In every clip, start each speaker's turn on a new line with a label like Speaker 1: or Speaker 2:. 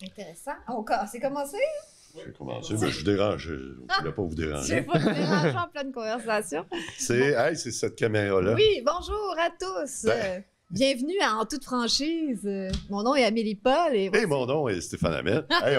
Speaker 1: Intéressant. C'est commencé?
Speaker 2: J'ai commencé, mais je dérange. Je ne voulais pas vous déranger.
Speaker 1: Je vais pas te déranger en pleine conversation.
Speaker 2: C'est cette caméra-là.
Speaker 1: Oui, bonjour à tous. Bienvenue à En toute franchise. Mon nom est Amélie Paul. Et
Speaker 2: mon nom est Stéphane Hamel. Hey,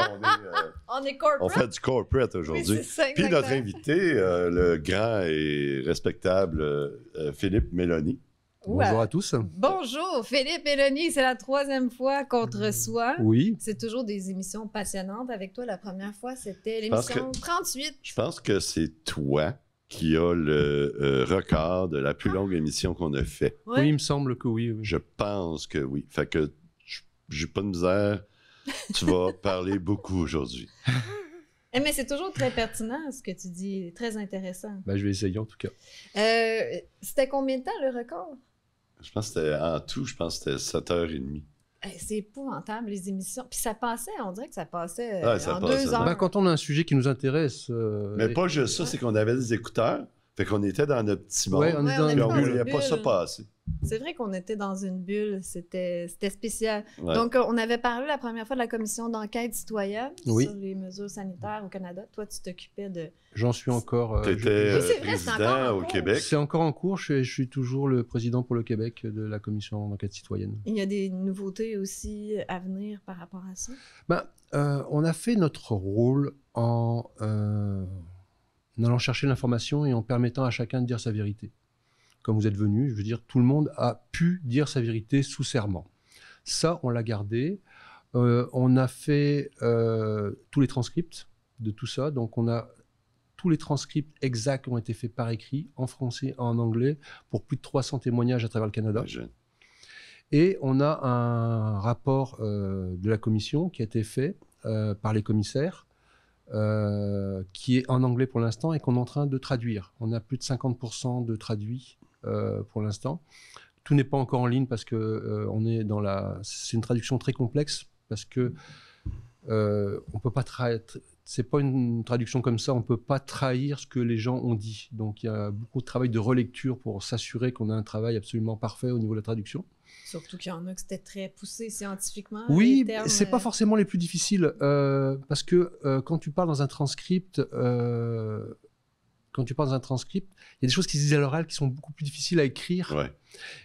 Speaker 1: on est corporate.
Speaker 2: On fait du corporate aujourd'hui.
Speaker 1: Oui,
Speaker 2: puis notre invité, le grand et respectable Philippe Méloni.
Speaker 3: Bonjour à tous.
Speaker 1: Bonjour, Philippe Méloni. C'est la 3e fois qu'on te reçoit.
Speaker 3: Oui.
Speaker 1: C'est toujours des émissions passionnantes avec toi. La première fois, c'était l'émission 38.
Speaker 2: Je pense que c'est toi qui a le record de la plus longue émission qu'on a fait.
Speaker 3: Ouais. Oui, il me semble que oui.
Speaker 2: Je pense que oui. Fait que j'ai pas de misère. Tu vas parler beaucoup aujourd'hui.
Speaker 1: Mais c'est toujours très pertinent ce que tu dis, très intéressant.
Speaker 3: Ben, je vais essayer en tout cas.
Speaker 1: C'était combien de temps le record?
Speaker 2: Je pense que c'était en tout, 7h30.
Speaker 1: C'est épouvantable, les émissions. Puis ça passait, on dirait que ça passait
Speaker 2: ça
Speaker 1: en
Speaker 2: passe,
Speaker 1: 2 heures.
Speaker 3: Ben, quand on a un sujet qui nous intéresse...
Speaker 2: Mais pas juste ça, c'est qu'on avait des écouteurs. Fait qu'on était dans notre petit monde.
Speaker 3: Ouais, on était dans
Speaker 2: on ne voyait pas ça passer.
Speaker 1: C'est vrai qu'on était dans une bulle. C'était spécial.
Speaker 2: Ouais.
Speaker 1: Donc, on avait parlé la première fois de la commission d'enquête citoyenne sur les mesures sanitaires au Canada. Toi, tu t'occupais de...
Speaker 3: J'en suis encore...
Speaker 2: tu étais président au Québec.
Speaker 3: C'est encore en cours. Je suis toujours le président pour le Québec de la commission d'enquête citoyenne.
Speaker 1: Il y a des nouveautés aussi à venir par rapport à ça?
Speaker 3: Ben, on a fait notre rôle en allant chercher l'information et en permettant à chacun de dire sa vérité. Comme vous êtes venu, je veux dire, tout le monde a pu dire sa vérité sous serment. Ça, on l'a gardé. On a fait tous les transcripts de tout ça. Donc, on a tous les transcripts exacts ont été faits par écrit, en français, en anglais, pour plus de 300 témoignages à travers le Canada. Et on a un rapport de la commission qui a été fait par les commissaires, qui est en anglais pour l'instant et qu'on est en train de traduire. On a plus de 50% de traduits pour l'instant. Tout n'est pas encore en ligne parce que c'est une traduction très complexe parce que on peut pas c'est pas une traduction comme ça, on peut pas trahir ce que les gens ont dit. Donc il y a beaucoup de travail de relecture pour s'assurer qu'on a un travail absolument parfait au niveau de la traduction.
Speaker 1: Surtout qu'il y en a que c'était très poussé scientifiquement.
Speaker 3: Oui, c'est pas forcément les plus difficiles parce que quand tu parles dans un transcript, il y a des choses qui se disent à l'oral qui sont beaucoup plus difficiles à écrire.
Speaker 2: Ouais.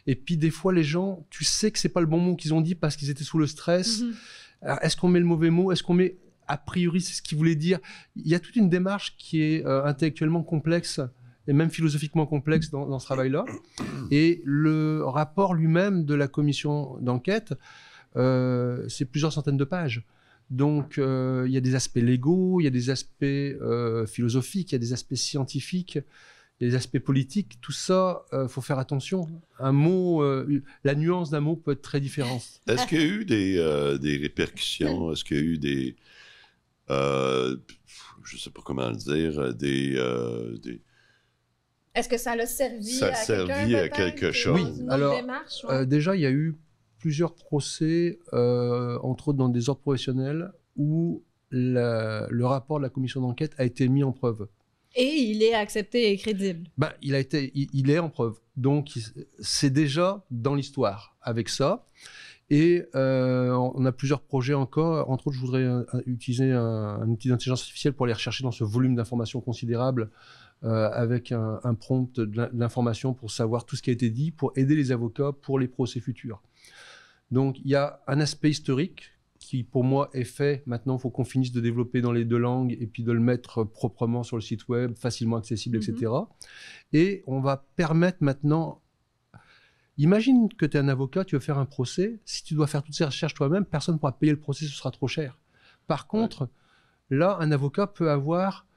Speaker 3: Et puis des fois, les gens, tu sais que c'est pas le bon mot qu'ils ont dit parce qu'ils étaient sous le stress. Alors, est-ce qu'on met le mauvais mot? Est-ce qu'on met a priori c'est ce qu'ils voulaient dire? Il y a toute une démarche qui est intellectuellement complexe et même philosophiquement complexe dans ce travail-là. Et le rapport lui-même de la commission d'enquête, c'est plusieurs centaines de pages. Donc, il y a des aspects légaux, il y a des aspects philosophiques, il y a des aspects scientifiques, il y a des aspects politiques. Tout ça, faut faire attention. Un mot, la nuance d'un mot peut être très différente.
Speaker 2: Est-ce qu'il y a eu des répercussions? Est-ce qu'il y a eu des... je ne sais pas comment le dire,
Speaker 1: Est-ce que ça l'a servi à
Speaker 2: quelque chose?
Speaker 3: Oui, alors, démarche, déjà, il y a eu plusieurs procès, entre autres dans des ordres professionnels, où le rapport de la commission d'enquête a été mis en preuve.
Speaker 1: Et il est accepté et crédible.
Speaker 3: Ben, il est en preuve. Donc, c'est déjà dans l'histoire avec ça. Et on a plusieurs projets encore. Entre autres, je voudrais utiliser un outil d'intelligence artificielle pour aller rechercher dans ce volume d'informations considérable avec un prompt de l'information pour savoir tout ce qui a été dit, pour aider les avocats pour les procès futurs. Donc, il y a un aspect historique qui, pour moi, est fait. Maintenant, il faut qu'on finisse de développer dans les 2 langues et puis de le mettre proprement sur le site web, facilement accessible, etc. Et on va permettre maintenant... Imagine que tu es un avocat, tu veux faire un procès. Si tu dois faire toutes ces recherches toi-même, personne ne pourra payer le procès, ce sera trop cher. Par contre, là, un avocat peut avoir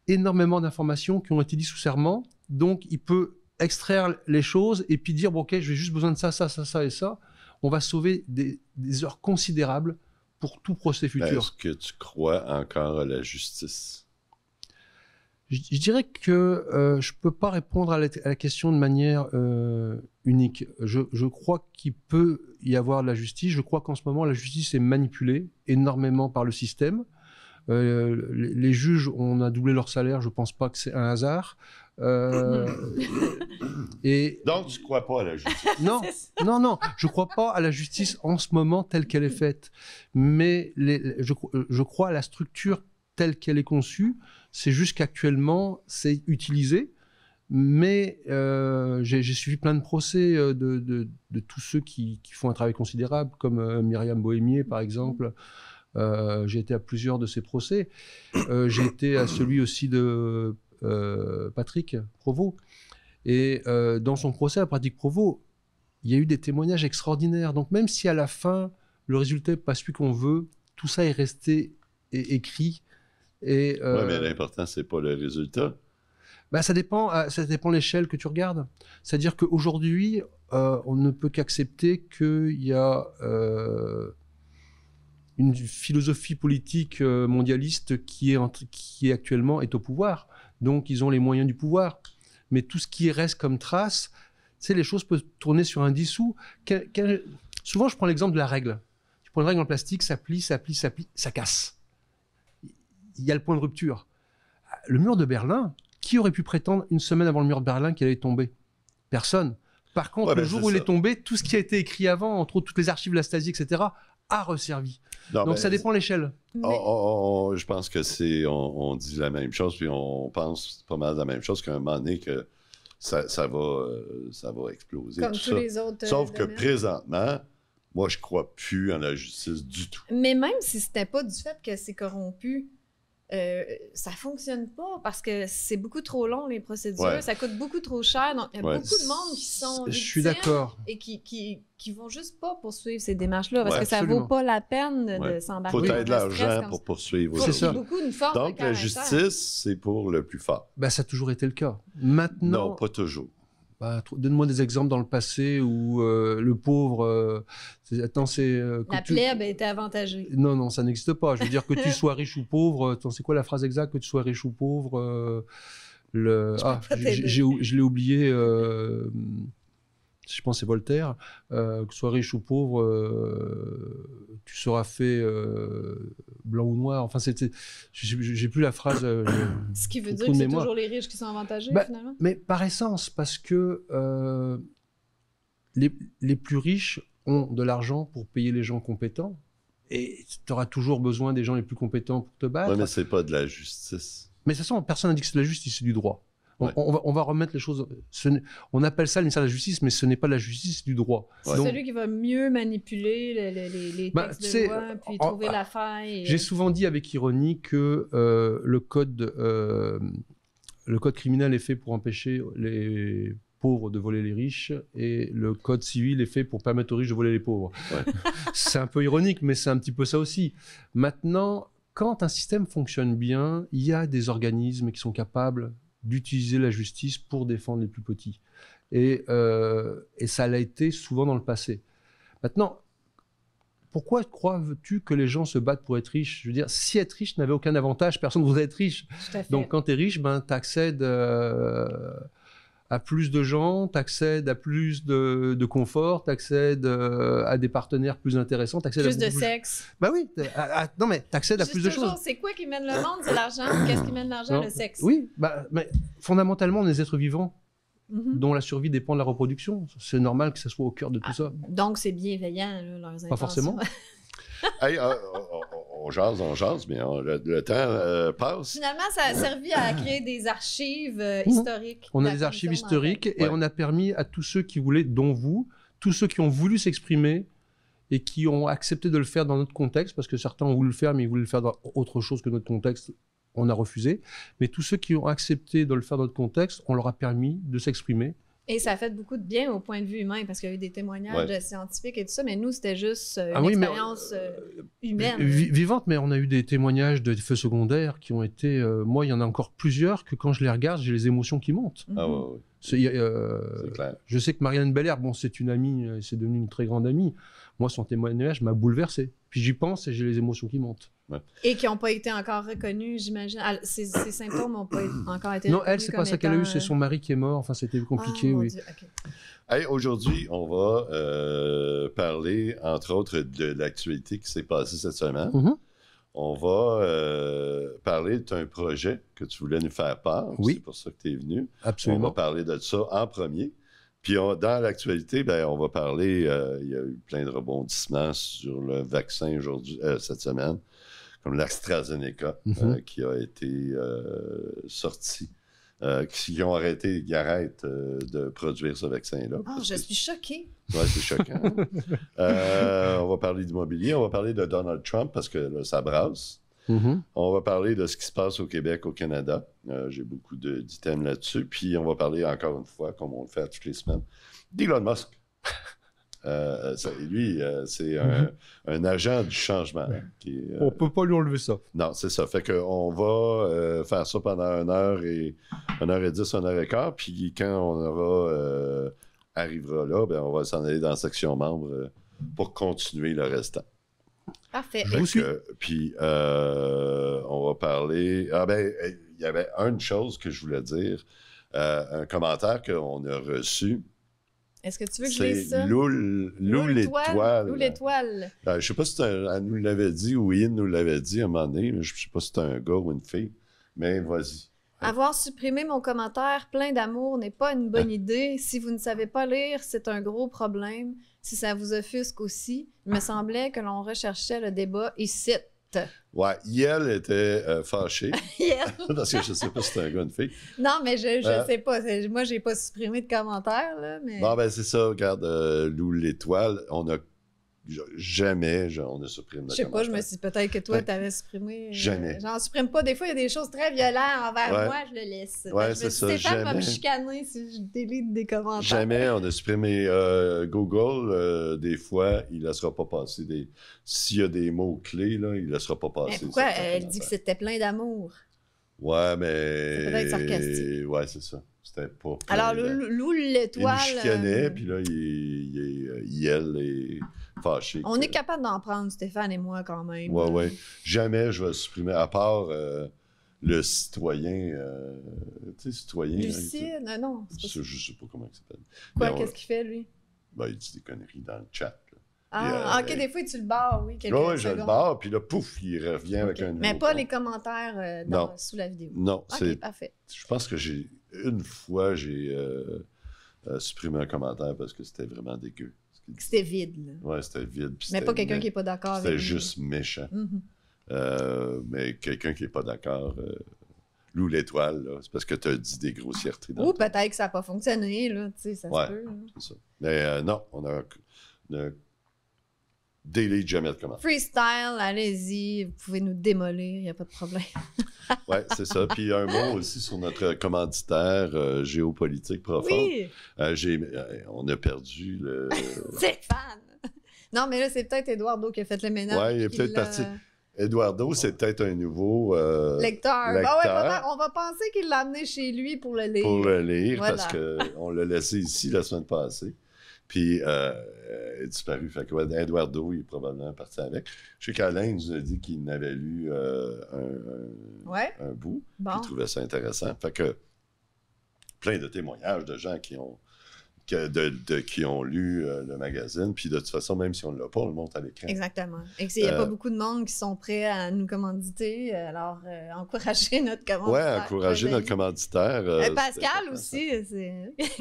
Speaker 3: énormément d'informations qui ont été dites sous serment. Donc, il peut extraire les choses et puis dire, bon, OK, j'ai juste besoin de ça, ça, ça, ça et ça. On va sauver des heures considérables pour tout procès futur.
Speaker 2: Est-ce que tu crois encore à la justice?
Speaker 3: Je dirais que je ne peux pas répondre à la question de manière unique. Je crois qu'il peut y avoir de la justice. Je crois qu'en ce moment, la justice est manipulée énormément par le système. Les juges, on a doublé leur salaire, je ne pense pas que c'est un hasard. Et
Speaker 2: donc, tu ne crois pas à la justice?
Speaker 3: Non, je ne crois pas à la justice en ce moment telle qu'elle est faite. Mais je crois à la structure telle qu'elle est conçue. C'est juste qu'actuellement, c'est utilisé. Mais j'ai suivi plein de procès de tous ceux qui font un travail considérable, comme Myriam Bohémier, par exemple. J'ai été à plusieurs de ces procès. J'ai été à celui aussi de Patrick Provost. Et dans son procès à Patrick Provost, il y a eu des témoignages extraordinaires. Donc même si à la fin, le résultat n'est pas celui qu'on veut, tout ça est resté écrit. Oui,
Speaker 2: mais l'important, ce n'est pas le résultat.
Speaker 3: Ça dépend de l'échelle que tu regardes. C'est-à-dire qu'aujourd'hui, on ne peut qu'accepter qu'il y a une philosophie politique mondialiste qui actuellement est au pouvoir. Donc, ils ont les moyens du pouvoir. Mais tout ce qui reste comme trace, les choses peuvent tourner sur un dissous. Souvent, je prends l'exemple de la règle. Tu prends une règle en plastique, ça plie, ça casse. Il y a le point de rupture. Le mur de Berlin, qui aurait pu prétendre une semaine avant le mur de Berlin qu'il allait tomber? Personne. Par contre, le jour où il est tombé, tout ce qui a été écrit avant, entre autres toutes les archives de la Stasi, etc., a resservi. Donc ça dépend de l'échelle.
Speaker 2: Je pense que on dit la même chose, puis on pense pas mal de la même chose, qu'à un moment donné, que ça va exploser.
Speaker 1: Comme tous les autres.
Speaker 2: Sauf que présentement, moi, je crois plus en la justice du tout.
Speaker 1: Mais même si c'était pas du fait que c'est corrompu, ça fonctionne pas parce que c'est beaucoup trop long, les procédures, ça coûte beaucoup trop cher. Donc, il y a beaucoup de monde qui sont
Speaker 3: victimes, je suis d'accord.
Speaker 1: Et qui vont juste pas poursuivre ces démarches-là parce que ça vaut pas la peine de s'embarquer.
Speaker 2: Il faut être de l'argent pour poursuivre.
Speaker 3: C'est ça.
Speaker 2: Donc, la justice, c'est pour le plus fort.
Speaker 3: Ça a toujours été le cas. Maintenant...
Speaker 2: Non, pas toujours.
Speaker 3: Donne-moi des exemples dans le passé où le pauvre...
Speaker 1: la plèbe était avantagée.
Speaker 3: Non, ça n'existe pas. Je veux dire que tu sois riche ou pauvre... c'est quoi la phrase exacte? Que tu sois riche ou pauvre... je l'ai oublié. Je pense que c'est Voltaire. Que tu sois riche ou pauvre, tu seras fait blanc ou noir. Enfin, j'ai plus la phrase.
Speaker 1: Ce qui veut dire que c'est toujours les riches qui sont avantagés, finalement?
Speaker 3: Mais par essence, parce que les plus riches ont de l'argent pour payer les gens compétents. Et tu auras toujours besoin des gens les plus compétents pour te battre.
Speaker 2: Oui, mais c'est pas de la justice.
Speaker 3: Mais de toute façon, personne n'a dit que c'est de la justice, c'est du droit. On va remettre les choses... On appelle ça le ministère de la Justice, mais ce n'est pas de la justice, c'est du droit.
Speaker 1: C'est celui qui va mieux manipuler les textes de loi, puis trouver la faille.
Speaker 3: J'ai souvent dit avec ironie que le code criminel est fait pour empêcher les pauvres de voler les riches et le code civil est fait pour permettre aux riches de voler les pauvres. C'est un peu ironique, mais c'est un petit peu ça aussi. Maintenant, quand un système fonctionne bien, il y a des organismes qui sont capables d'utiliser la justice pour défendre les plus petits. Et ça l'a été souvent dans le passé. Maintenant, pourquoi crois-tu que les gens se battent pour être riches? Je veux dire, si être riche n'avait aucun avantage, personne ne voudrait être riche. Donc quand tu es riche, tu accèdes à plus de gens, tu accèdes à plus de confort, tu accèdes à des partenaires plus intéressants.
Speaker 1: Plus de sexe.
Speaker 3: Oui, non mais tu accèdes à plus de choses.
Speaker 1: C'est quoi qui mène le monde? C'est l'argent. Qu'est-ce qui mène l'argent? Le sexe.
Speaker 3: Oui, mais fondamentalement, on est des êtres vivants dont la survie dépend de la reproduction. C'est normal que ça soit au cœur de tout ça.
Speaker 1: Donc c'est bienveillant, leurs intentions.
Speaker 3: Pas forcément.
Speaker 2: Hey, on jase, mais le temps passe.
Speaker 1: Finalement, ça a servi à créer des archives historiques.
Speaker 3: On a des archives historiques et on a permis à tous ceux qui voulaient, dont vous, tous ceux qui ont voulu s'exprimer et qui ont accepté de le faire dans notre contexte, parce que certains ont voulu le faire, mais ils voulaient le faire dans autre chose que notre contexte, on a refusé. Mais tous ceux qui ont accepté de le faire dans notre contexte, on leur a permis de s'exprimer.
Speaker 1: Et ça a fait beaucoup de bien au point de vue humain, parce qu'il y a eu des témoignages scientifiques et tout ça, mais nous, c'était juste une expérience humaine.
Speaker 3: Vivante, mais on a eu des témoignages de feux secondaires qui ont été... moi, il y en a encore plusieurs que quand je les regarde, j'ai les émotions qui montent.
Speaker 2: Ah ouais.
Speaker 3: C'est clair. Je sais que Marianne Belair, c'est une amie, c'est devenu une très grande amie. Moi, son témoignage m'a bouleversé. Puis j'y pense et j'ai les émotions qui montent.
Speaker 1: Ouais. Et qui n'ont pas été encore reconnus, j'imagine. Ces symptômes n'ont pas encore été reconnus.
Speaker 3: Non, elle, c'est pas ça qu'elle a eu, c'est son mari qui est mort. Enfin, c'était compliqué, oui.
Speaker 1: Dieu. Okay.
Speaker 2: Hey, aujourd'hui, on va parler, entre autres, de l'actualité qui s'est passée cette semaine. on va parler d'un projet que tu voulais nous faire part.
Speaker 3: Oui.
Speaker 2: C'est pour ça que tu es venu.
Speaker 3: Absolument.
Speaker 2: On va parler de ça en premier. Puis dans l'actualité, on va parler, il y a eu plein de rebondissements sur le vaccin aujourd'hui, cette semaine, comme l'AstraZeneca qui a été sorti. Qui ont arrêté, qui arrêtent de produire ce vaccin-là.
Speaker 1: Oh, je suis choquée.
Speaker 2: Oui, c'est choquant. On va parler d'immobilier, on va parler de Donald Trump parce que là, ça brasse. On va parler de ce qui se passe au Québec, au Canada. J'ai beaucoup d'items là-dessus. Puis on va parler encore une fois, comme on le fait toutes les semaines, d'Elon Musk. Lui, c'est un agent du changement.
Speaker 3: On ne peut pas lui enlever ça.
Speaker 2: Non, c'est ça. Fait qu'on va faire ça pendant 1h10, 1h15. Puis quand on arrivera là, on va s'en aller dans la section membres pour continuer le restant.
Speaker 1: Parfait.
Speaker 2: Puis on va parler... il y avait une chose que je voulais dire. Un commentaire qu'on a reçu. Est-ce
Speaker 1: que tu veux que je lise ça?
Speaker 2: Lou l'étoile.
Speaker 1: Lou l'étoile.
Speaker 2: Je ne sais pas si elle nous l'avait dit ou Ian nous l'avait dit à un moment donné. Je ne sais pas si c'est un gars ou une fille. Mais vas-y.
Speaker 1: Avoir supprimé mon commentaire plein d'amour n'est pas une bonne idée. Si vous ne savez pas lire, c'est un gros problème. Si ça vous offusque aussi, il me semblait que l'on recherchait le débat ici.
Speaker 2: Ouais, Yel était fâchée. Parce que je ne sais pas si c'est un gars ou une fille.
Speaker 1: Non, mais je sais pas. Moi, j'ai pas supprimé de commentaires. Là, mais...
Speaker 2: Bon, c'est ça. Regarde, Lou l'étoile, on a jamais on a supprimé notre commentaire.
Speaker 1: Je sais pas, je me suis dit peut-être que toi, tu avais supprimé.
Speaker 2: Jamais.
Speaker 1: J'en supprime pas. Des fois, il y a des choses très violentes envers moi, je le laisse.
Speaker 2: Ouais, c'est ça.
Speaker 1: Stéphane va me chicaner si je délite des commentaires.
Speaker 2: Jamais on a supprimé Google. Des fois, il ne laissera pas passer des... S'il y a des mots-clés, là, il ne laissera pas passer.
Speaker 1: Mais pourquoi elle dit que c'était plein d'amour?
Speaker 2: Ouais, mais...
Speaker 1: C'est peut-être sarcastique.
Speaker 2: Ouais, c'est ça. C'était pas...
Speaker 1: Alors, Lou l'étoile...
Speaker 2: Il nous chicanait, puis là, il est fâché.
Speaker 1: On est capable d'en prendre, Stéphane et moi, quand même.
Speaker 2: Ouais. Jamais je vais supprimer, à part le citoyen... tu sais, citoyen...
Speaker 1: Lucide? Non.
Speaker 2: Je sais pas comment il s'appelle.
Speaker 1: Quoi, qu'est-ce qu'il fait, lui?
Speaker 2: Il dit des conneries dans le chat.
Speaker 1: OK, des fois, tu le barres, oui.
Speaker 2: Oui, je le barre, puis là, pouf, il revient avec un nouveau
Speaker 1: Mais pas
Speaker 2: compte.
Speaker 1: les commentaires sous la vidéo.
Speaker 2: Non,
Speaker 1: OK, parfait.
Speaker 2: Je pense que une fois, j'ai supprimé un commentaire parce que c'était vraiment dégueu.
Speaker 1: C'était vide, là.
Speaker 2: Oui, c'était vide.
Speaker 1: Mais pas quelqu'un qui n'est pas d'accord avec lui.
Speaker 2: C'était juste méchant. Mais quelqu'un qui n'est pas d'accord... Lou l'étoile, là, c'est parce que tu as dit des grossièretés.
Speaker 1: Ou peut-être que ça n'a pas fonctionné, là, tu sais, ça se peut.
Speaker 2: C'est ça. Mais non, on a delete jamais de commentaires.
Speaker 1: Freestyle, allez-y, vous pouvez nous démolir, il n'y a pas de problème.
Speaker 2: Oui, c'est ça. Puis un mot aussi sur notre commanditaire géopolitique profond.
Speaker 1: Oui!
Speaker 2: On a perdu le...
Speaker 1: Stéphane! Non, mais là, c'est peut-être Eduardo qui a fait le ménage.
Speaker 2: Oui, il est peut-être parti... Eduardo, c'est peut-être un nouveau
Speaker 1: lecteur. On va penser qu'il l'a amené chez lui pour le lire.
Speaker 2: Pour le lire, voilà. Parce qu'on l'a laissé ici la semaine passée. Puis, il est disparu. Fait que, Eduardo, il est probablement parti avec. Je sais qu'Alain nous a dit qu'il n'avait lu un bout. Bon. Il trouvait ça intéressant. Fait que, plein de témoignages de gens qui ont lu le magazine. Puis de toute façon, même si on ne l'a pas, on le monte à l'écran.
Speaker 1: Exactement. Et il n'y a pas beaucoup de monde qui sont prêts à nous commanditer. Alors, encouragez notre commanditaire.
Speaker 2: Oui, encouragez notre commanditaire.
Speaker 1: Pascal aussi,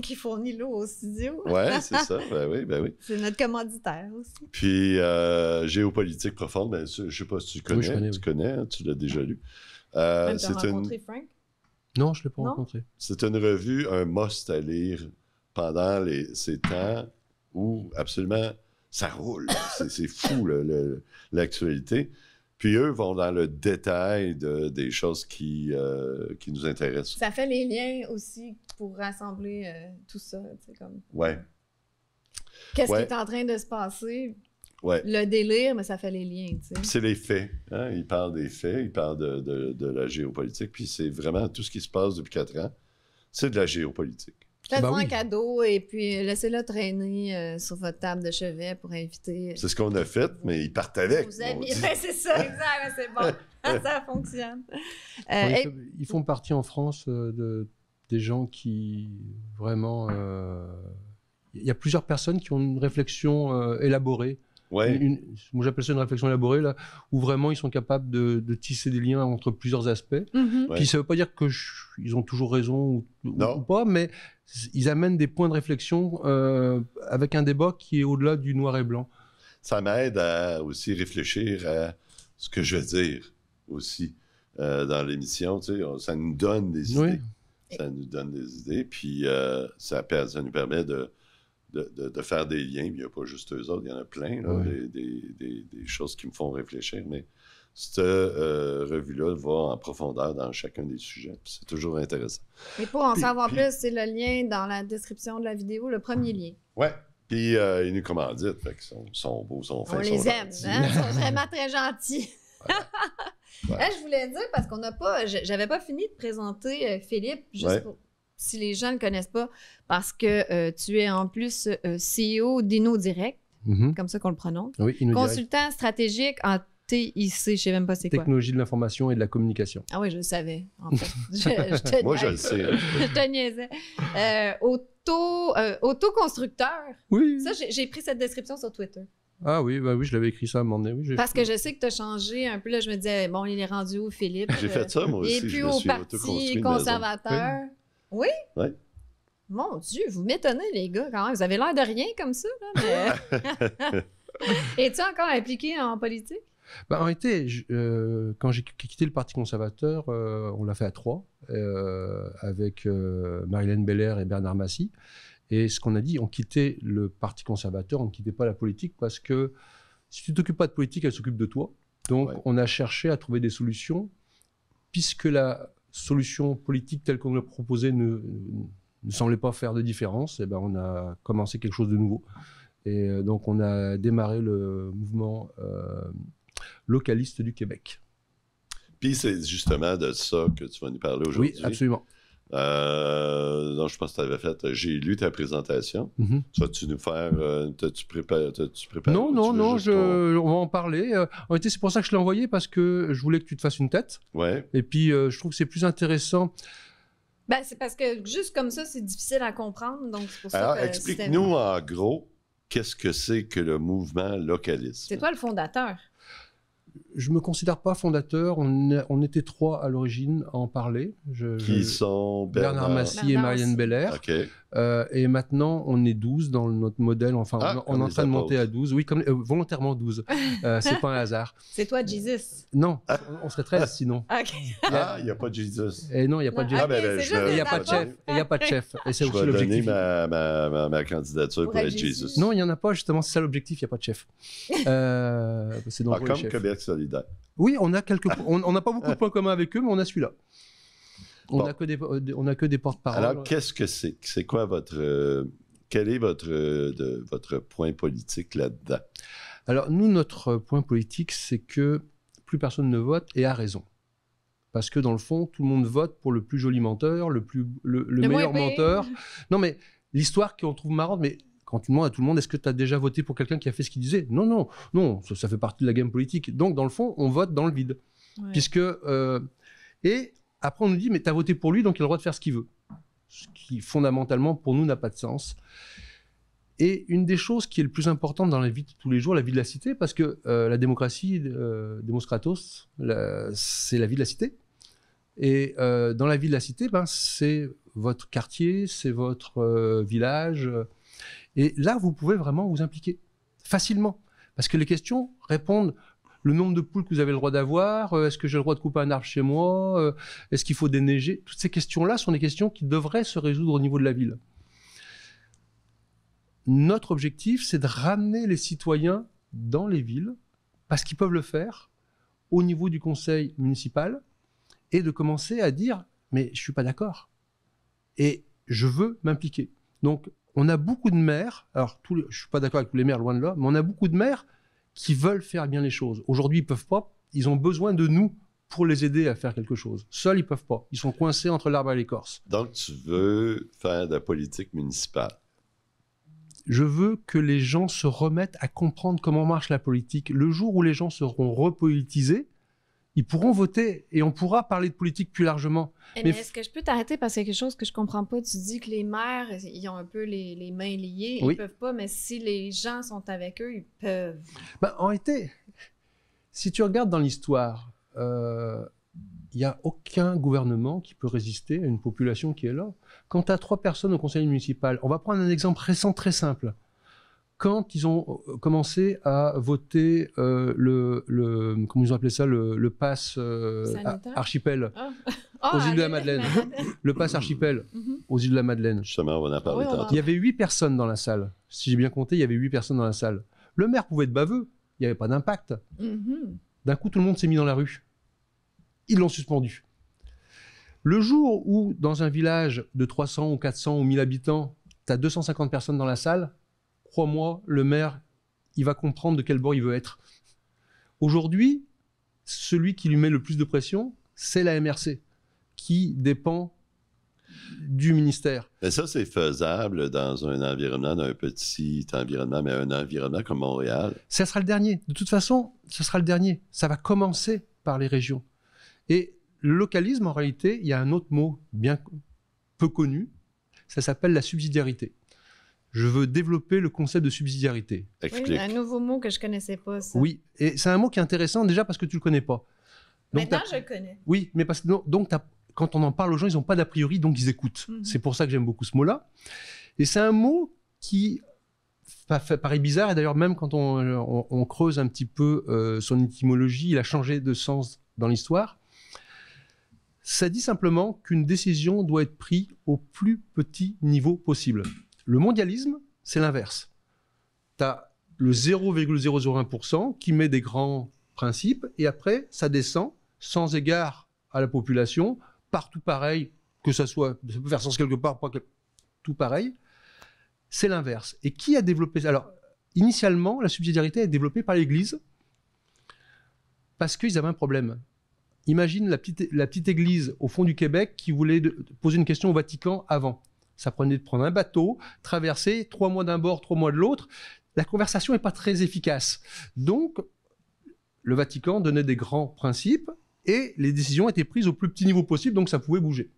Speaker 1: qui fournit l'eau au studio.
Speaker 2: Oui, c'est ça. Ben oui.
Speaker 1: C'est notre commanditaire aussi.
Speaker 2: Puis, géopolitique profonde, je ne sais pas si tu connais. Oui, tu connais, tu l'as déjà lu.
Speaker 1: Tu as rencontré Frank?
Speaker 3: Non, je ne l'ai pas rencontré.
Speaker 2: C'est une revue, un must à lire pendant ces temps où absolument ça roule. C'est fou, l'actualité. Puis eux vont dans le détail des choses qui nous intéressent.
Speaker 1: Ça fait les liens aussi pour rassembler tout ça.
Speaker 2: Ouais.
Speaker 1: Qu'est-ce qui est en train de se passer?
Speaker 2: Ouais.
Speaker 1: Le délire, mais ça fait les liens.
Speaker 2: C'est les faits. Hein? Ils parlent des faits, ils parlent de la géopolitique. Puis c'est vraiment tout ce qui se passe depuis 4 ans. C'est de la géopolitique.
Speaker 1: Faites-moi un cadeau et puis laissez-le traîner sur votre table de chevet pour inviter.
Speaker 2: C'est ce qu'on a fait, mais ils partent avec.
Speaker 1: Vos amis. C'est ça, exact. C'est bon. Ça fonctionne.
Speaker 3: Ils font partie en France des gens qui vraiment... Il y a plusieurs personnes qui ont une réflexion élaborée
Speaker 2: Ouais.
Speaker 3: Moi, j'appelle ça une réflexion élaborée, là, où vraiment ils sont capables de tisser des liens entre plusieurs aspects.
Speaker 1: Mhm.
Speaker 2: Ouais.
Speaker 3: Puis ça ne veut pas dire qu'ils ont toujours raison ou pas, mais ils amènent des points de réflexion avec un débat qui est au-delà du noir et blanc.
Speaker 2: Ça m'aide à aussi réfléchir à ce que je vais dire aussi dans l'émission. Tu sais, ça nous donne des idées.
Speaker 3: Oui.
Speaker 2: Ça nous donne des idées, puis ça nous permet de faire des liens. Il n'y a pas juste eux autres, il y en a plein, là,
Speaker 3: Ouais.
Speaker 2: des choses qui me font réfléchir, mais cette revue-là va en profondeur dans chacun des sujets. Puis c'est toujours intéressant.
Speaker 1: Et pour en
Speaker 2: Puis-
Speaker 1: savoir
Speaker 2: puis-
Speaker 1: plus, c'est le lien dans la description de la vidéo, le premier lien.
Speaker 2: Ouais. Puis ils nous commanditent, fait qu'ils sont beaux, sont fins,
Speaker 1: On
Speaker 2: sont
Speaker 1: les aime,
Speaker 2: gentils.
Speaker 1: hein? Ils sont vraiment très gentils.
Speaker 2: Ouais.
Speaker 1: Là, je voulais dire, parce qu'on n'a pas... J'avais pas fini de présenter Philippe, juste
Speaker 2: Ouais.
Speaker 1: pour... Si les gens ne le connaissent pas, parce que tu es en plus CEO d'InnoDirect,
Speaker 3: Mhm.
Speaker 1: comme ça qu'on le prononce.
Speaker 3: Oui, InnoDirect.
Speaker 1: Consultant stratégique en TIC, je sais même pas c'est quoi.
Speaker 3: Technologie de l'information et de la communication.
Speaker 1: Ah oui, je le savais, en fait. Je te
Speaker 2: Moi, je le sais. hein.
Speaker 1: je te niaisais. Autoconstructeur.
Speaker 3: Oui.
Speaker 1: Ça, j'ai pris cette description sur Twitter.
Speaker 3: Ah oui, bah oui, je l'avais écrit ça à un moment donné. Oui,
Speaker 1: Parce que je sais que tu as changé un peu. Là, je me disais, bon, il est rendu où, Philippe?
Speaker 2: J'ai fait ça, moi aussi.
Speaker 1: Et puis
Speaker 2: je me
Speaker 1: au
Speaker 2: suis autoconstruit
Speaker 1: Parti
Speaker 2: une maison.
Speaker 1: conservateur. Oui?
Speaker 2: Oui.
Speaker 1: Mon Dieu, vous m'étonnez, les gars, quand même. Vous avez l'air de rien comme ça, là, mais... Es-tu encore impliqué en politique?
Speaker 3: Bah, en réalité, quand j'ai quitté le Parti conservateur, on l'a fait à 3, avec Marie-Hélène Beller et Bernard Massy. Et ce qu'on a dit, on quittait le Parti conservateur, on ne quittait pas la politique, parce que si tu ne t'occupes pas de politique, elle s'occupe de toi. Donc,
Speaker 2: Ouais.
Speaker 3: on a cherché à trouver des solutions, puisque la solution politique telle qu'on l'a proposée ne semblait pas faire de différence. Et ben, on a commencé quelque chose de nouveau. Et donc, on a démarré le mouvement localiste du Québec.
Speaker 2: Puis c'est justement de ça que tu vas nous parler aujourd'hui.
Speaker 3: Oui, absolument.
Speaker 2: Donc, je pense que tu avais fait. J'ai lu ta présentation.
Speaker 3: Mhm.
Speaker 2: Vas-tu nous faire. T'as-tu préparé?
Speaker 3: Non,
Speaker 2: ou
Speaker 3: non,
Speaker 2: tu veux
Speaker 3: non,
Speaker 2: juste qu'on-
Speaker 3: on va en parler. En réalité, c'est pour ça que je l'ai envoyé, parce que je voulais que tu te fasses une tête.
Speaker 2: Ouais.
Speaker 3: Et puis, je trouve que c'est plus intéressant.
Speaker 1: Ben, c'est parce que juste comme ça, c'est difficile à comprendre. Donc, c'est pour ça
Speaker 2: Alors,
Speaker 1: que
Speaker 2: explique-nous en gros, qu'est-ce que c'est que le mouvement localiste?
Speaker 1: c'est toi le fondateur.
Speaker 3: Je ne me considère pas fondateur. On était 3 à l'origine à en parler.
Speaker 2: Qui sont
Speaker 3: Bernard Massy et
Speaker 1: Bernard
Speaker 3: Marianne
Speaker 1: Massy.
Speaker 3: Beller.
Speaker 2: OK.
Speaker 3: Et maintenant, on est 12 dans notre modèle. Enfin,
Speaker 2: Ah,
Speaker 3: on est
Speaker 2: comme
Speaker 3: en
Speaker 2: les
Speaker 3: train de monter
Speaker 2: apôtres.
Speaker 3: à 12. Oui, comme, volontairement 12. C'est pas un hasard.
Speaker 1: C'est toi, Jesus.
Speaker 3: Non, on serait 13 sinon.
Speaker 1: OK.
Speaker 2: Ah, il n'y a pas de Jesus.
Speaker 3: Et non, il n'y a pas de
Speaker 1: Non,
Speaker 3: chef.
Speaker 2: Ah, ben,
Speaker 1: ok,
Speaker 2: ben,
Speaker 1: c'est
Speaker 2: je
Speaker 1: juste
Speaker 2: vais-
Speaker 3: Et il
Speaker 1: des
Speaker 3: n'y a pas de chef.
Speaker 1: apôtres.
Speaker 3: Et il n'y a pas de chef. Et c'est
Speaker 2: Je
Speaker 3: aussi
Speaker 2: vais donner
Speaker 3: l'objectif.
Speaker 2: ma candidature pour
Speaker 1: Pour
Speaker 2: être
Speaker 1: être
Speaker 2: Jesus.
Speaker 1: Jésus.
Speaker 3: Non, il n'y en a pas, justement, c'est ça l'objectif, il n'y a pas de chef. C'est
Speaker 2: Ah,
Speaker 3: dangereux,
Speaker 2: comme
Speaker 3: les chefs.
Speaker 2: Québec solidaire.
Speaker 3: Oui, on n'a on n'a pas beaucoup de points communs avec eux, mais on a celui-là. On
Speaker 2: Bon.
Speaker 3: n'a que des porte-paroles.
Speaker 2: Alors, qu'est-ce que c'est? C'est quoi votre... quel est votre point politique là-dedans?
Speaker 3: Alors, nous, notre point politique, c'est que plus personne ne vote et a raison. Parce que dans le fond, tout le monde vote pour le plus joli menteur, le meilleur
Speaker 1: moins pire.
Speaker 3: menteur. Non, mais l'histoire qu'on trouve marrante, mais quand tu demandes à tout le monde, est-ce que tu as déjà voté pour quelqu'un qui a fait ce qu'il disait? Non, non, non, ça fait partie de la game politique. Donc, dans le fond, on vote dans le vide.
Speaker 1: Ouais.
Speaker 3: Puisque, et après, on nous dit, mais tu as voté pour lui, donc il a le droit de faire ce qu'il veut. Ce qui, fondamentalement, pour nous, n'a pas de sens. Et une des choses qui est le plus importante dans la vie de tous les jours, la vie de la cité, parce que la démocratie, Demos Kratos, c'est la vie de la cité. Et dans la vie de la cité, ben, c'est votre quartier, c'est votre village. Et là, vous pouvez vraiment vous impliquer facilement. Parce que les questions répondent le nombre de poules que vous avez le droit d'avoir, est-ce que j'ai le droit de couper un arbre chez moi, est-ce qu'il faut déneiger. Toutes ces questions-là sont des questions qui devraient se résoudre au niveau de la ville. Notre objectif, c'est de ramener les citoyens dans les villes, parce qu'ils peuvent le faire au niveau du conseil municipal, et de commencer à dire « mais je ne suis pas d'accord, et je veux m'impliquer ». Donc, on a beaucoup de maires, alors je ne suis pas d'accord avec tous les maires, loin de là, mais on a beaucoup de maires qui veulent faire bien les choses. Aujourd'hui, ils ne peuvent pas, ils ont besoin de nous pour les aider à faire quelque chose. Seuls, ils ne peuvent pas. Ils sont coincés entre l'arbre et l'écorce.
Speaker 2: Donc, tu veux faire de la politique municipale.
Speaker 3: Je veux que les gens se remettent à comprendre comment marche la politique. Le jour où les gens seront repolitisés, Ils pourront voter et on pourra parler de politique plus largement.
Speaker 1: Mais est-ce que je peux t'arrêter parce qu'il y a quelque chose que je comprends pas? Tu dis que les maires, ils ont un peu les mains liées,
Speaker 3: Oui.
Speaker 1: ils peuvent pas, mais si les gens sont avec eux, ils peuvent.
Speaker 3: Ben, en réalité, si tu regardes dans l'histoire, il n'y a aucun gouvernement qui peut résister à une population qui est là. Quand tu as 3 personnes au conseil municipal, on va prendre un exemple récent très simple. Quand ils ont commencé à voter comment ils ont appelé ça, le pass archipel aux îles de la Madeleine. Le pass archipel aux îles de la Madeleine.
Speaker 2: Justement, on en a parlé tantôt.
Speaker 3: Il y avait 8 personnes dans la salle. Si j'ai bien compté, il y avait 8 personnes dans la salle. Le maire pouvait être baveux. Il n'y avait pas d'impact. D'un coup, tout le monde s'est mis dans la rue. Ils l'ont suspendu. Le jour où, dans un village de 300 ou 400 ou 1000 habitants, tu as 250 personnes dans la salle, crois-moi, le maire, il va comprendre de quel bord il veut être. Aujourd'hui, celui qui lui met le plus de pression, c'est la MRC, qui dépend du ministère.
Speaker 2: Mais ça, c'est faisable dans un environnement, d'un petit environnement, mais un environnement comme Montréal.
Speaker 3: Ça sera le dernier. De toute façon, ce sera le dernier. Ça va commencer par les régions. Et le localisme, en réalité, il y a un autre mot bien peu connu. Ça s'appelle la subsidiarité. Je veux développer le concept de subsidiarité.
Speaker 2: Explique.
Speaker 1: Oui, un nouveau mot que je connaissais pas, ça.
Speaker 3: Oui, et c'est un mot qui est intéressant déjà parce que tu le connais pas. Donc,
Speaker 1: Maintenant, je le connais.
Speaker 3: Oui, mais parce que quand on en parle aux gens, ils n'ont pas d'a priori, donc ils écoutent. C'est pour ça que j'aime beaucoup ce mot-là. Et c'est un mot qui paraît bizarre, et d'ailleurs même quand on creuse un petit peu son étymologie, il a changé de sens dans l'histoire. Ça dit simplement qu'une décision doit être prise au plus petit niveau possible. Le mondialisme, c'est l'inverse. Tu as le 0,001% qui met des grands principes, et après, ça descend sans égard à la population, partout pareil, que ça soit, ça peut faire sens quelque part, pas tout pareil. C'est l'inverse. Et qui a développé ça? Alors, initialement, la subsidiarité est développée par l'Église parce qu'ils avaient un problème. Imagine la petite église au fond du Québec qui voulait poser une question au Vatican avant. Ça prenait de prendre un bateau, traverser 3 mois d'un bord, 3 mois de l'autre. La conversation n'est pas très efficace. Donc, le Vatican donnait des grands principes et les décisions étaient prises au plus petit niveau possible, donc ça pouvait bouger.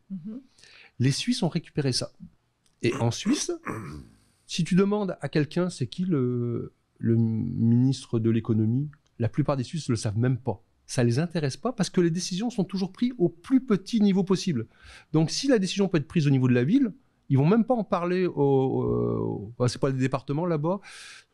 Speaker 3: Les Suisses ont récupéré ça. Et en Suisse, si tu demandes à quelqu'un, c'est qui le ministre de l'économie, la plupart des Suisses ne le savent même pas. Ça ne les intéresse pas parce que les décisions sont toujours prises au plus petit niveau possible. Donc, si la décision peut être prise au niveau de la ville, ils ne vont même pas en parler c'est pas les départements là-bas.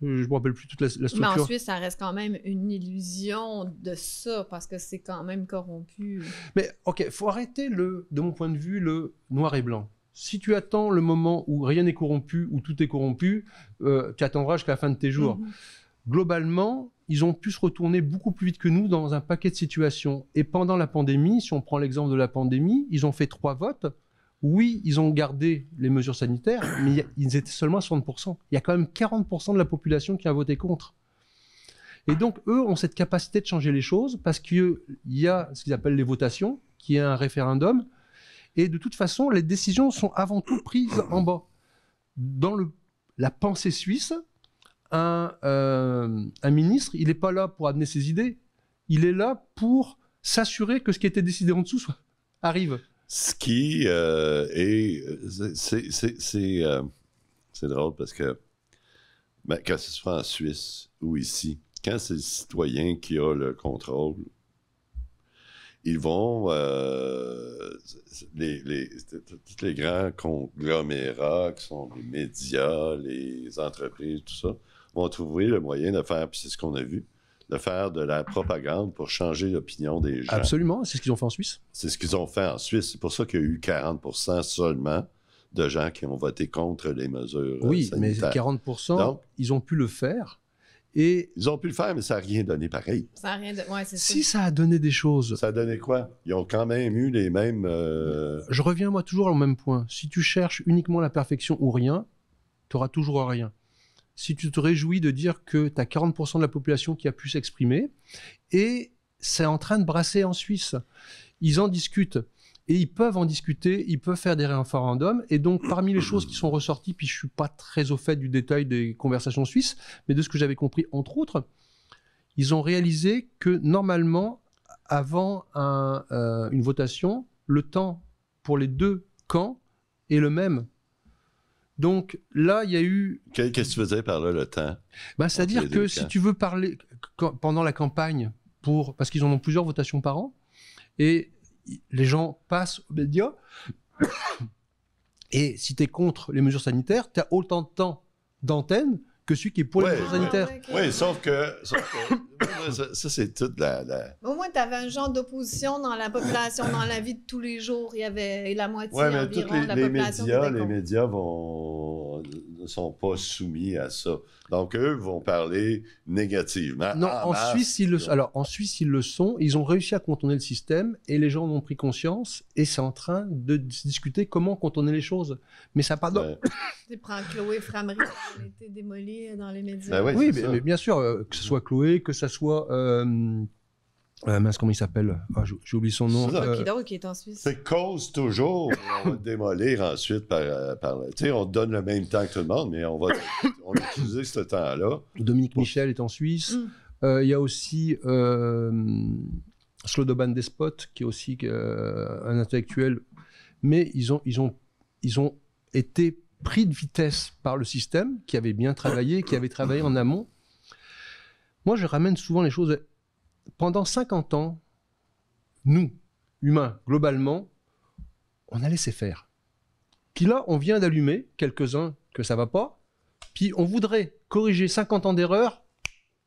Speaker 3: Je ne me rappelle plus toute la structure.
Speaker 1: Mais en Suisse, ça reste quand même une illusion de ça parce que c'est quand même corrompu.
Speaker 3: Mais OK, il faut arrêter, de mon point de vue, le noir et blanc. Si tu attends le moment où rien n'est corrompu, où tout est corrompu, tu attendras jusqu'à la fin de tes jours. Globalement, ils ont pu se retourner beaucoup plus vite que nous dans un paquet de situations. Et pendant la pandémie, si on prend l'exemple de la pandémie, ils ont fait 3 votes. Oui, ils ont gardé les mesures sanitaires, mais ils étaient seulement à 60%. Il y a quand même 40% de la population qui a voté contre. Et donc, eux ont cette capacité de changer les choses parce qu'il y a ce qu'ils appellent les votations, qui est un référendum. Et de toute façon, les décisions sont avant tout prises en bas. Dans la pensée suisse, un ministre, il n'est pas là pour amener ses idées. Il est là pour s'assurer que ce qui a été décidé en dessous arrive.
Speaker 2: Ce qui c'est drôle parce que quand ce soit en Suisse ou ici, quand c'est le citoyen qui a le contrôle, ils vont tous les grands conglomérats qui sont les médias, les entreprises, tout ça, vont trouver le moyen de faire, puis c'est ce qu'on a vu, de faire de la propagande pour changer l'opinion des gens.
Speaker 3: Absolument, c'est ce qu'ils ont fait en Suisse.
Speaker 2: C'est ce qu'ils ont fait en Suisse. C'est pour ça qu'il y a eu 40% seulement de gens qui ont voté contre les mesures sanitaires.
Speaker 3: Mais 40%, donc, ils ont pu le faire. Et
Speaker 2: ils ont pu le faire, mais ça n'a rien donné pareil.
Speaker 1: Ça a rien de... Ouais, c'est
Speaker 3: si ça a donné des choses...
Speaker 2: Ça a donné quoi? Ils ont quand même eu les mêmes...
Speaker 3: Je reviens, moi, toujours au même point. Si tu cherches uniquement la perfection ou rien, tu n'auras toujours rien. Si tu te réjouis de dire que tu as 40% de la population qui a pu s'exprimer, et c'est en train de brasser en Suisse. Ils en discutent, et ils peuvent en discuter, ils peuvent faire des référendums, et donc parmi les choses qui sont ressorties, puis je ne suis pas très au fait du détail des conversations suisses, mais de ce que j'avais compris, entre autres, ils ont réalisé que normalement, avant une votation, le temps pour les deux camps est le même. Donc là, il y a eu...
Speaker 2: Qu'est-ce que tu faisais par là, le temps?
Speaker 3: C'est-à-dire que si tu veux parler pendant la campagne, parce qu'ils en ont plusieurs votations par an, et les gens passent aux médias, et si tu es contre les mesures sanitaires, tu as autant de temps d'antenne que celui qui est pour les mesures sanitaires.
Speaker 2: Oui, sauf que ça c'est toute la...
Speaker 1: Au moins, tu avais un genre d'opposition dans la population, dans la vie de tous les jours. Il y avait la moitié
Speaker 2: mais
Speaker 1: environ
Speaker 2: tous
Speaker 1: de la population qui était contre.
Speaker 2: les médias ne sont pas soumis à ça. Donc, eux vont parler négativement.
Speaker 3: Non, en Suisse, ils le sont. Ils ont réussi à contourner le système et les gens en ont pris conscience et c'est en train de discuter comment contourner les choses. Mais ça part
Speaker 2: Ouais.
Speaker 1: Tu prends Chloé Framery qui a été démolie dans les médias.
Speaker 2: Ben
Speaker 3: oui, mais bien sûr, que ce soit Chloé, que ce soit... mince, comment il s'appelle? J'ai oublié son nom.
Speaker 1: Qui d'autre qui est en Suisse?
Speaker 2: C'est cause toujours. On va te démolir ensuite par tu sais, on te donne le même temps que tout le monde, mais on va utiliser ce temps-là.
Speaker 3: Dominique Michel est en Suisse. Il y a aussi Slobodan Despot, qui est aussi un intellectuel. Mais ils ont été pris de vitesse par le système, qui avait bien travaillé, qui avait travaillé en amont. Moi, je ramène souvent les choses... Pendant 50 ans, nous, humains, globalement, on a laissé faire. Puis là, on vient d'allumer quelques-uns que ça va pas, puis on voudrait corriger 50 ans d'erreur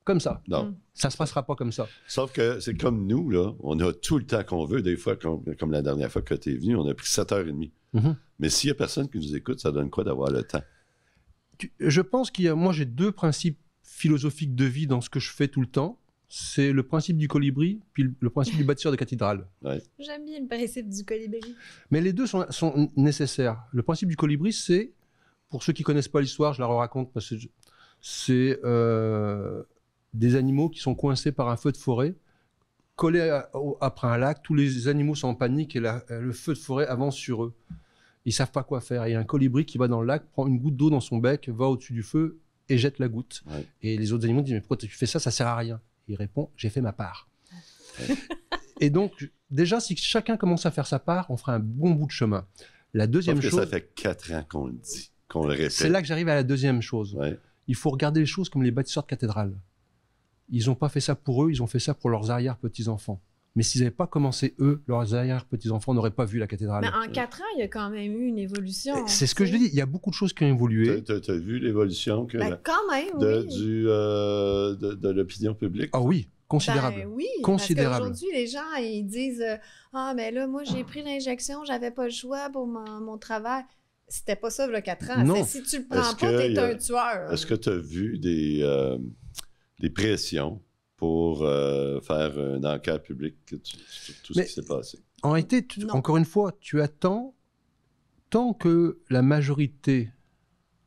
Speaker 3: comme ça.
Speaker 2: Non.
Speaker 3: Ça se passera pas comme ça.
Speaker 2: Sauf que c'est comme nous, là, on a tout le temps qu'on veut. Des fois, comme la dernière fois que tu es venu, on a pris 7h30. Mais s'il y a personne qui nous écoute, ça donne quoi d'avoir le temps?
Speaker 3: Je pense moi, j'ai deux principes philosophiques de vie dans ce que je fais tout le temps. C'est le principe du colibri, puis le principe du bâtisseur de cathédrale.
Speaker 2: Ouais.
Speaker 1: J'aime bien le principe du colibri.
Speaker 3: Mais les deux sont nécessaires. Le principe du colibri, c'est, pour ceux qui ne connaissent pas l'histoire, je la raconte, parce que c'est des animaux qui sont coincés par un feu de forêt, collés après un lac, tous les animaux sont en panique et le feu de forêt avance sur eux. Ils ne savent pas quoi faire. Il y a un colibri qui va dans le lac, prend une goutte d'eau dans son bec, va au-dessus du feu et jette la goutte.
Speaker 2: Ouais.
Speaker 3: Et les autres animaux disent « Mais pourquoi tu fais ça? Ça ne sert à rien. » Il répond « J'ai fait ma part. » Et donc, déjà, si chacun commence à faire sa part, on fera un bon bout de chemin. La deuxième chose...
Speaker 2: ça fait 4 ans qu'on le dit, qu'on le répète.
Speaker 3: C'est là que j'arrive à la deuxième chose.
Speaker 2: Ouais.
Speaker 3: Il faut regarder les choses comme les bâtisseurs de cathédrales. Ils n'ont pas fait ça pour eux, ils ont fait ça pour leurs arrière-petits-enfants. Mais s'ils n'avaient pas commencé, eux, leurs arrière-petits-enfants n'auraient pas vu la cathédrale.
Speaker 1: Mais en 4 ans, il y a quand même eu une évolution.
Speaker 3: C'est ce que je dis. Il y a beaucoup de choses qui ont évolué.
Speaker 2: Tu as vu l'évolution
Speaker 1: quand même,
Speaker 2: de l'opinion publique?
Speaker 3: Ah oui, considérable.
Speaker 1: Ben oui,
Speaker 3: considérable.
Speaker 1: parce qu'aujourd'hui, les gens, ils disent « Ah, mais là, moi, j'ai pris l'injection, j'avais pas le choix pour mon travail. » C'était pas ça, il y a 4 ans.
Speaker 3: Non.
Speaker 1: Si tu le prends pas, t'es un tueur.
Speaker 2: Est-ce que tu as vu des pressions pour faire une enquête publique sur tout ce qui s'est passé?
Speaker 3: En réalité, encore une fois, tu attends tant que la majorité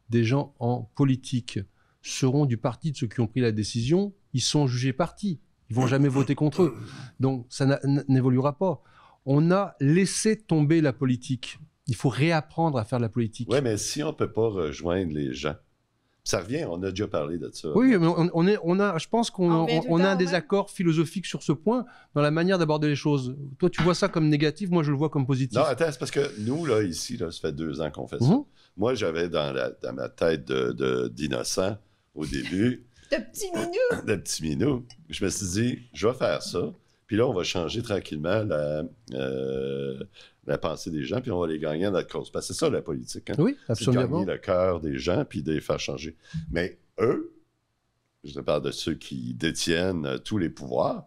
Speaker 3: des gens en politique seront du parti de ceux qui ont pris la décision, ils sont jugés partis. Ils vont jamais voter contre eux. Donc, ça n'évoluera pas. On a laissé tomber la politique. Il faut réapprendre à faire de la politique.
Speaker 2: Oui, mais si on ne peut pas rejoindre les gens, ça revient, on a déjà parlé de ça.
Speaker 3: Oui, mais je pense qu'on a un désaccord philosophique sur ce point, dans la manière d'aborder les choses. Toi, tu vois ça comme négatif, moi, je le vois comme positif.
Speaker 2: Non, attends, c'est parce que nous, là, ici, là, ça fait 2 ans qu'on fait ça. Moi, j'avais dans ma tête d'innocent, au début...
Speaker 1: De petit minou!
Speaker 2: De petit minou. Je me suis dit, je vais faire ça. Puis là, on va changer tranquillement la pensée des gens, puis on va les gagner à notre cause. Parce que c'est ça, la politique. Hein?
Speaker 3: Oui, absolument.
Speaker 2: C'est gagner le cœur des gens, puis de les faire changer. Mais eux, je te parle de ceux qui détiennent tous les pouvoirs,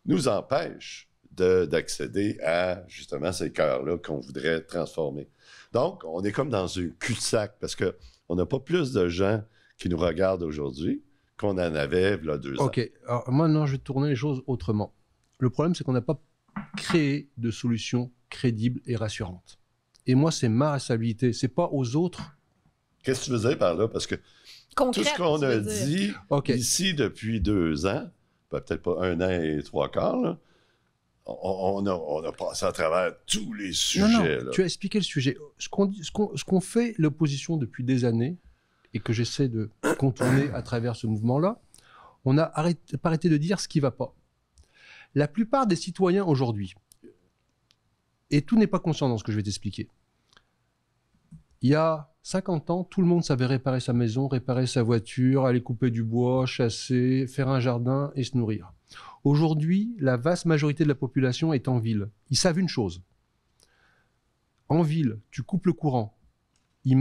Speaker 2: nous empêchent d'accéder à, justement, ces cœurs-là qu'on voudrait transformer. Donc, on est comme dans un cul-de-sac, parce qu'on n'a pas plus de gens qui nous regardent aujourd'hui qu'on en avait il y a 2 ans.
Speaker 3: OK. Alors, maintenant, je vais tourner les choses autrement. Le problème, c'est qu'on n'a pas créé de solutions crédibles et rassurantes. Et moi, c'est ma responsabilité. C'est pas aux autres.
Speaker 2: Qu'est-ce que tu veux dire par là? Parce que
Speaker 1: concrète,
Speaker 2: tout ce qu'on a dit ici depuis 2 ans, peut-être pas 1 an et 3 quarts, là, on a passé à travers tous les sujets.
Speaker 3: Non,
Speaker 2: là.
Speaker 3: Tu as expliqué le sujet. Ce qu'on fait l'opposition depuis des années, et que j'essaie de contourner à travers ce mouvement-là, on n'a pas arrêté de dire ce qui ne va pas. La plupart des citoyens aujourd'hui, et tout n'est pas conscient dans ce que je vais t'expliquer, il y a 50 ans, tout le monde savait réparer sa maison, réparer sa voiture, aller couper du bois, chasser, faire un jardin et se nourrir. Aujourd'hui, la vaste majorité de la population est en ville. Ils savent une chose. En ville, tu coupes le courant, il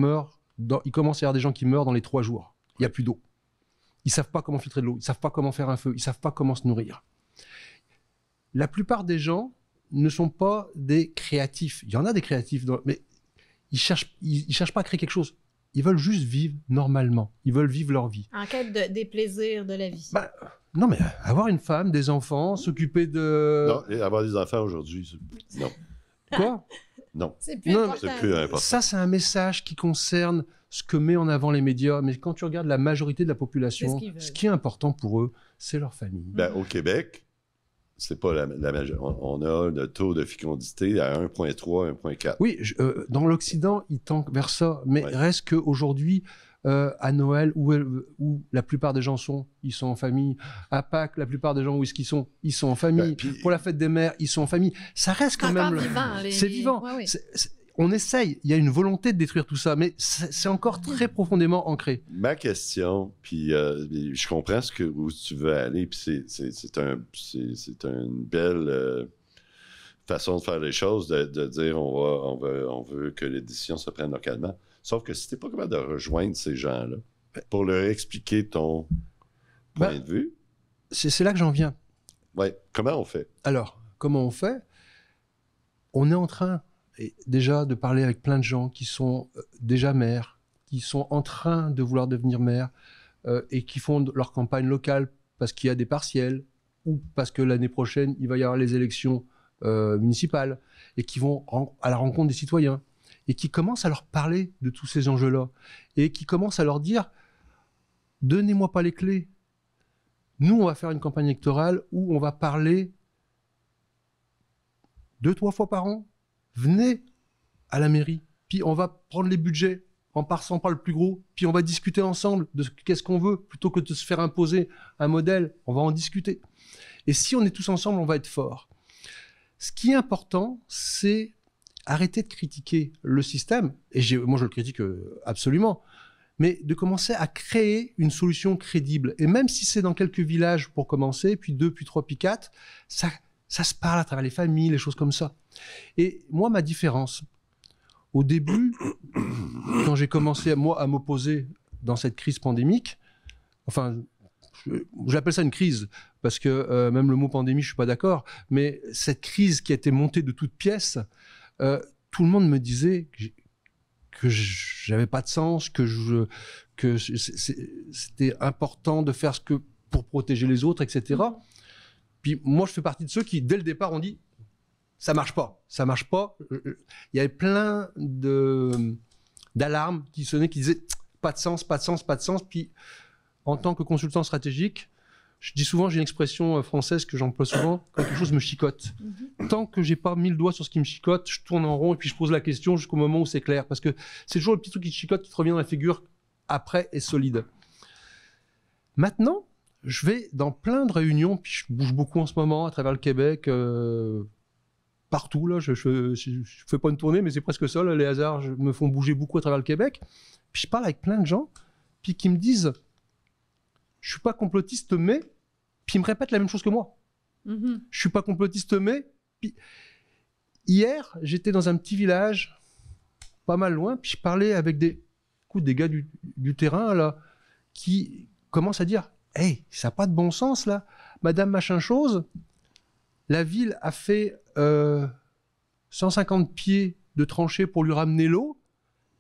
Speaker 3: commence à y avoir des gens qui meurent dans les 3 jours. Il n'y a plus d'eau. Ils ne savent pas comment filtrer de l'eau, ils ne savent pas comment faire un feu, ils ne savent pas comment se nourrir. La plupart des gens ne sont pas des créatifs. Il y en a des créatifs, mais ils cherchent pas à créer quelque chose. Ils veulent juste vivre normalement. Ils veulent vivre leur vie.
Speaker 1: En quête des plaisirs de la vie.
Speaker 3: Non, mais avoir une femme, des enfants, s'occuper de...
Speaker 2: Non, avoir des enfants aujourd'hui, non.
Speaker 3: Quoi?
Speaker 2: Non.
Speaker 1: C'est plus
Speaker 3: Non,
Speaker 1: important.
Speaker 2: C'est plus important.
Speaker 3: Ça, c'est un message qui concerne ce que met en avant les médias. Mais quand tu regardes la majorité de la population,
Speaker 1: C'est ce qu'ils veulent.
Speaker 3: ce qui est important pour eux, c'est leur famille.
Speaker 2: Ben, au Québec, c'est pas on a le taux de fécondité à 1,3, 1,4.
Speaker 3: Oui, dans l'Occident, ils tendent vers ça. Mais
Speaker 2: Ouais.
Speaker 3: reste qu'aujourd'hui, à Noël, où la plupart des gens ils sont en famille. À Pâques, la plupart des gens, où est-ce qu'ils sont? Ils sont en famille.
Speaker 2: Ben, puis-
Speaker 3: Pour la fête des mères, ils sont en famille. Ça reste quand
Speaker 1: Encore
Speaker 3: même...
Speaker 1: vivant.
Speaker 3: C'est vivant.
Speaker 1: Ouais, oui.
Speaker 3: On essaye. Il y a une volonté de détruire tout ça, mais c'est encore très profondément ancré.
Speaker 2: Ma question, puis je comprends où tu veux aller, puis c'est une belle façon de faire les choses, de dire on veut que les décisions se prennent localement. Sauf que si tu n'es pas capable de rejoindre ces gens-là pour leur expliquer ton point de vue,
Speaker 3: C'est là que j'en viens.
Speaker 2: ouais, comment on fait?
Speaker 3: Alors, comment on fait? On est en train déjà de parler avec plein de gens qui sont déjà maires, qui sont en train de vouloir devenir maires et qui font leur campagne locale parce qu'il y a des partiels ou parce que l'année prochaine, il va y avoir les élections municipales et qui vont à la rencontre des citoyens et qui commencent à leur parler de tous ces enjeux-là et qui commencent à leur dire « Donnez-moi pas les clés. Nous, on va faire une campagne électorale où on va parler 2-3 fois par an. Venez à la mairie, puis on va prendre les budgets en passant par le plus gros, puis on va discuter ensemble de qu'est-ce qu'on veut, plutôt que de se faire imposer un modèle, on va en discuter. Et si on est tous ensemble, on va être forts. Ce qui est important, c'est arrêter de critiquer le système, et moi je le critique absolument, mais de commencer à créer une solution crédible. Et même si c'est dans quelques villages pour commencer, puis 2, puis 3, puis 4, ça se parle à travers les familles, les choses comme ça. Et moi, ma différence, au début, quand j'ai commencé, moi, à m'opposer dans cette crise pandémique, enfin, j'appelle ça une crise, parce que même le mot pandémie, je ne suis pas d'accord, mais cette crise qui a été montée de toutes pièces, tout le monde me disait que j'avais pas de sens, que c'était important de faire pour protéger les autres, etc. Puis moi, je fais partie de ceux qui, dès le départ, ont dit ça marche pas. Il y avait plein d'alarmes qui sonnaient, qui disaient pas de sens. Puis, en tant que consultant stratégique, je dis souvent, j'ai une expression française que j'emploie souvent, quand quelque chose me chicote. Tant que j'ai pas mis le doigt sur ce qui me chicote, je tourne en rond et puis je pose la question jusqu'au moment où c'est clair. Parce que c'est toujours le petit truc qui te chicote, qui te revient dans la figure après et solide. Maintenant, je vais dans plein de réunions, puis je bouge beaucoup en ce moment à travers le Québec, partout. Là, je fais pas une tournée, mais c'est presque ça. Là, les hasards me font bouger beaucoup à travers le Québec. Puis je parle avec plein de gens, puis qui me disent, je suis pas complotiste, mais, puis ils me répètent la même chose que moi. Je suis pas complotiste, mais, puis hier, j'étais dans un petit village, pas mal loin, puis je parlais avec des gars du terrain là, qui commencent à dire. Hey, ça n'a pas de bon sens, là. Madame machin chose, la ville a fait 150 pieds de tranchée pour lui ramener l'eau,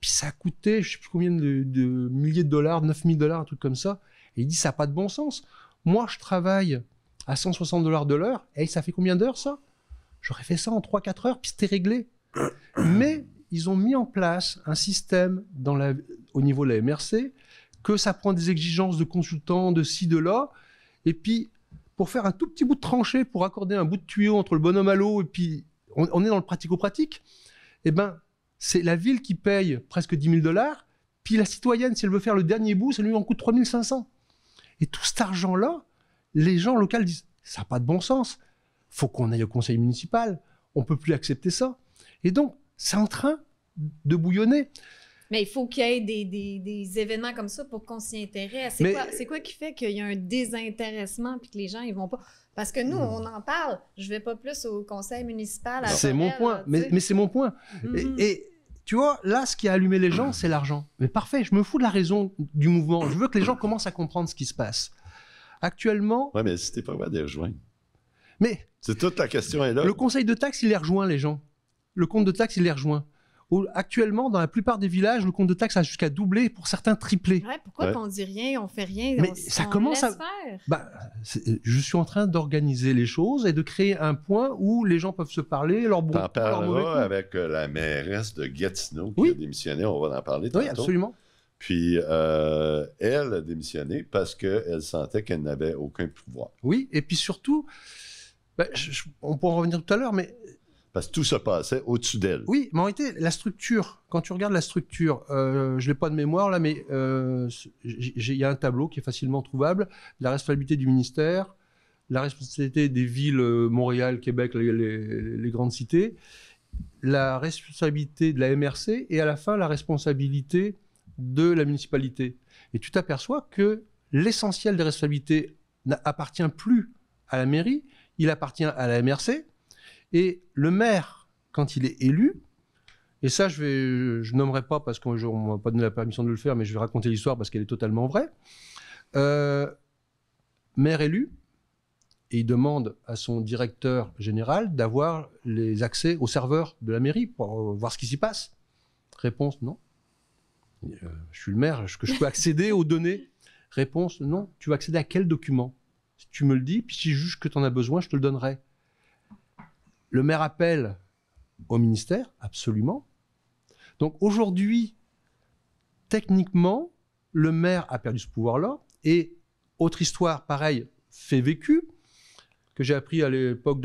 Speaker 3: puis ça a coûté, je ne sais plus combien de milliers de dollars, 9000 $, un truc comme ça. Et il dit, ça n'a pas de bon sens. Moi, je travaille à 160 $ de l'heure, et ça fait combien d'heures, ça? J'aurais fait ça en 3-4 heures, puis c'était réglé. Mais ils ont mis en place un système au niveau de la MRC, que ça prend des exigences de consultants, de ci, de là, et puis pour faire un tout petit bout de tranchée, pour accorder un bout de tuyau entre le bonhomme à l'eau, et puis on est dans le pratico-pratique, eh ben, c'est la ville qui paye presque 10 000 $, puis la citoyenne, si elle veut faire le dernier bout, ça lui en coûte 3 500. Et tout cet argent-là, les gens locaux disent, ça n'a pas de bon sens. faut qu'on aille au conseil municipal. On peut plus accepter ça. Et donc, c'est en train de bouillonner.
Speaker 1: Mais il faut qu'il y ait des événements comme ça pour qu'on s'y intéresse. C'est quoi qui fait qu'il y a un désintéressement puis que les gens, ils vont pas... Parce que nous, on en parle. Je vais pas plus au conseil municipal.
Speaker 3: C'est mon point. Mais c'est mon point. Et tu vois, là, ce qui a allumé les gens, c'est l'argent. Mais parfait, je me fous de la raison du mouvement. Je veux que les gens commencent à comprendre ce qui se passe. Actuellement...
Speaker 2: Oui, mais si t'es pas capable de les rejoindre.
Speaker 3: Mais...
Speaker 2: C'est toute la question est là.
Speaker 3: Le conseil de taxe, il les rejoint, les gens. Le compte de taxe, il les rejoint. Actuellement, dans la plupart des villages, le compte de taxe a jusqu'à doubler, pour certains triplé.
Speaker 1: Ouais, pourquoi qu'on dit rien, on fait rien,
Speaker 3: mais ça commence à faire. Je suis en train d'organiser les choses et de créer un point où les gens peuvent se parler, leur bon.
Speaker 2: T'en parleras avec la mairesse de Gatineau qui a démissionné, on va en parler tantôt.
Speaker 3: Oui, absolument.
Speaker 2: Puis elle a démissionné parce qu'elle sentait qu'elle n'avait aucun pouvoir.
Speaker 3: Oui, et puis surtout, on pourra en revenir tout à l'heure, mais...
Speaker 2: Parce que tout se passait au-dessus d'elle.
Speaker 3: Oui, mais en réalité, la structure, quand tu regardes la structure, je ne l'ai pas de mémoire là, mais il y a un tableau qui est facilement trouvable. La responsabilité du ministère, la responsabilité des villes, Montréal, Québec, les grandes cités, la responsabilité de la MRC et à la fin, la responsabilité de la municipalité. Et tu t'aperçois que l'essentiel des responsabilités n'appartient plus à la mairie, il appartient à la MRC. Et le maire, quand il est élu, et ça je nommerai pas parce qu'on ne m'a pas donné la permission de le faire, mais je vais raconter l'histoire parce qu'elle est totalement vraie. Maire élu, et il demande à son directeur général d'avoir les accès au serveur de la mairie pour voir ce qui s'y passe. Réponse, non. Je suis le maire, est-ce que je peux accéder aux données? Réponse, non. Tu vas accéder à quel document? Si tu me le dis, puis si je juge que tu en as besoin, je te le donnerai. Le maire appelle au ministère, absolument. Donc aujourd'hui, techniquement, le maire a perdu ce pouvoir-là. Et autre histoire, pareil, fait vécu, que j'ai appris à l'époque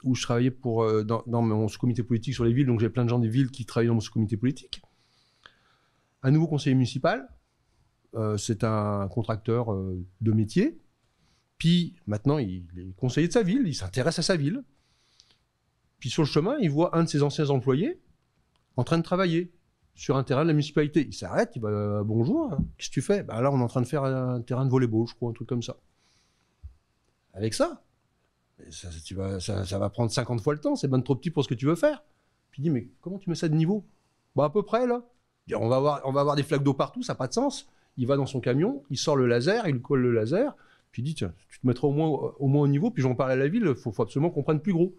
Speaker 3: où je travaillais dans mon sous-comité politique sur les villes, donc j'ai plein de gens des villes qui travaillaient dans mon sous-comité politique. Un nouveau conseiller municipal, c'est un contracteur de métier. Puis maintenant, il est conseiller de sa ville, il s'intéresse à sa ville. Puis sur le chemin, il voit un de ses anciens employés en train de travailler sur un terrain de la municipalité. Il s'arrête, il va bonjour, qu'est-ce que tu fais? Là, on est en train de faire un terrain de volley-ball, je crois, un truc comme ça. Avec ça, ça va prendre 50 fois le temps, c'est bien trop petit pour ce que tu veux faire. Puis il dit, mais comment tu mets ça de niveau? À peu près, là. On va avoir des flaques d'eau partout, ça n'a pas de sens. Il va dans son camion, il sort le laser, il colle le laser. Puis il dit, tiens, tu te mettras au moins au niveau, puis j'en parle à la ville, il faut absolument qu'on prenne plus gros.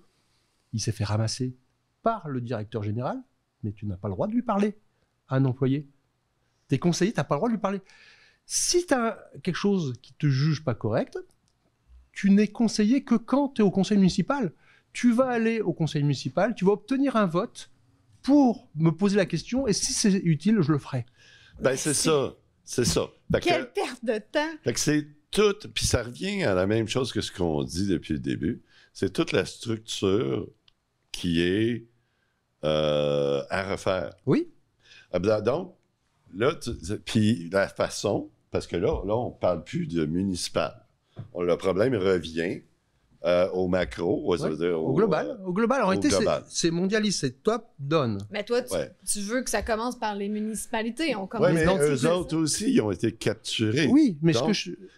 Speaker 3: Il s'est fait ramasser par le directeur général, mais tu n'as pas le droit de lui parler à un employé. T'es conseiller, tu n'as pas le droit de lui parler. Si tu as quelque chose qui te juge pas correct, tu n'es conseillé que quand tu es au conseil municipal. Tu vas aller au conseil municipal, tu vas obtenir un vote pour me poser la question, et si c'est utile, je le ferai.
Speaker 2: C'est ça. C'est ça.
Speaker 1: Quelle perte de temps!
Speaker 2: Fait que c'est tout, puis ça revient à la même chose que ce qu'on dit depuis le début. C'est toute la structure qui est à refaire.
Speaker 3: Oui.
Speaker 2: Donc, là, puis la façon, parce que là, on ne parle plus de municipal. Le problème revient au macro,
Speaker 3: au global. Au global, en réalité, c'est mondialiste, c'est top, down.
Speaker 1: Mais toi, tu veux que ça commence par les municipalités.
Speaker 2: Oui, mais eux autres aussi, ils ont été capturés.
Speaker 3: Oui, mais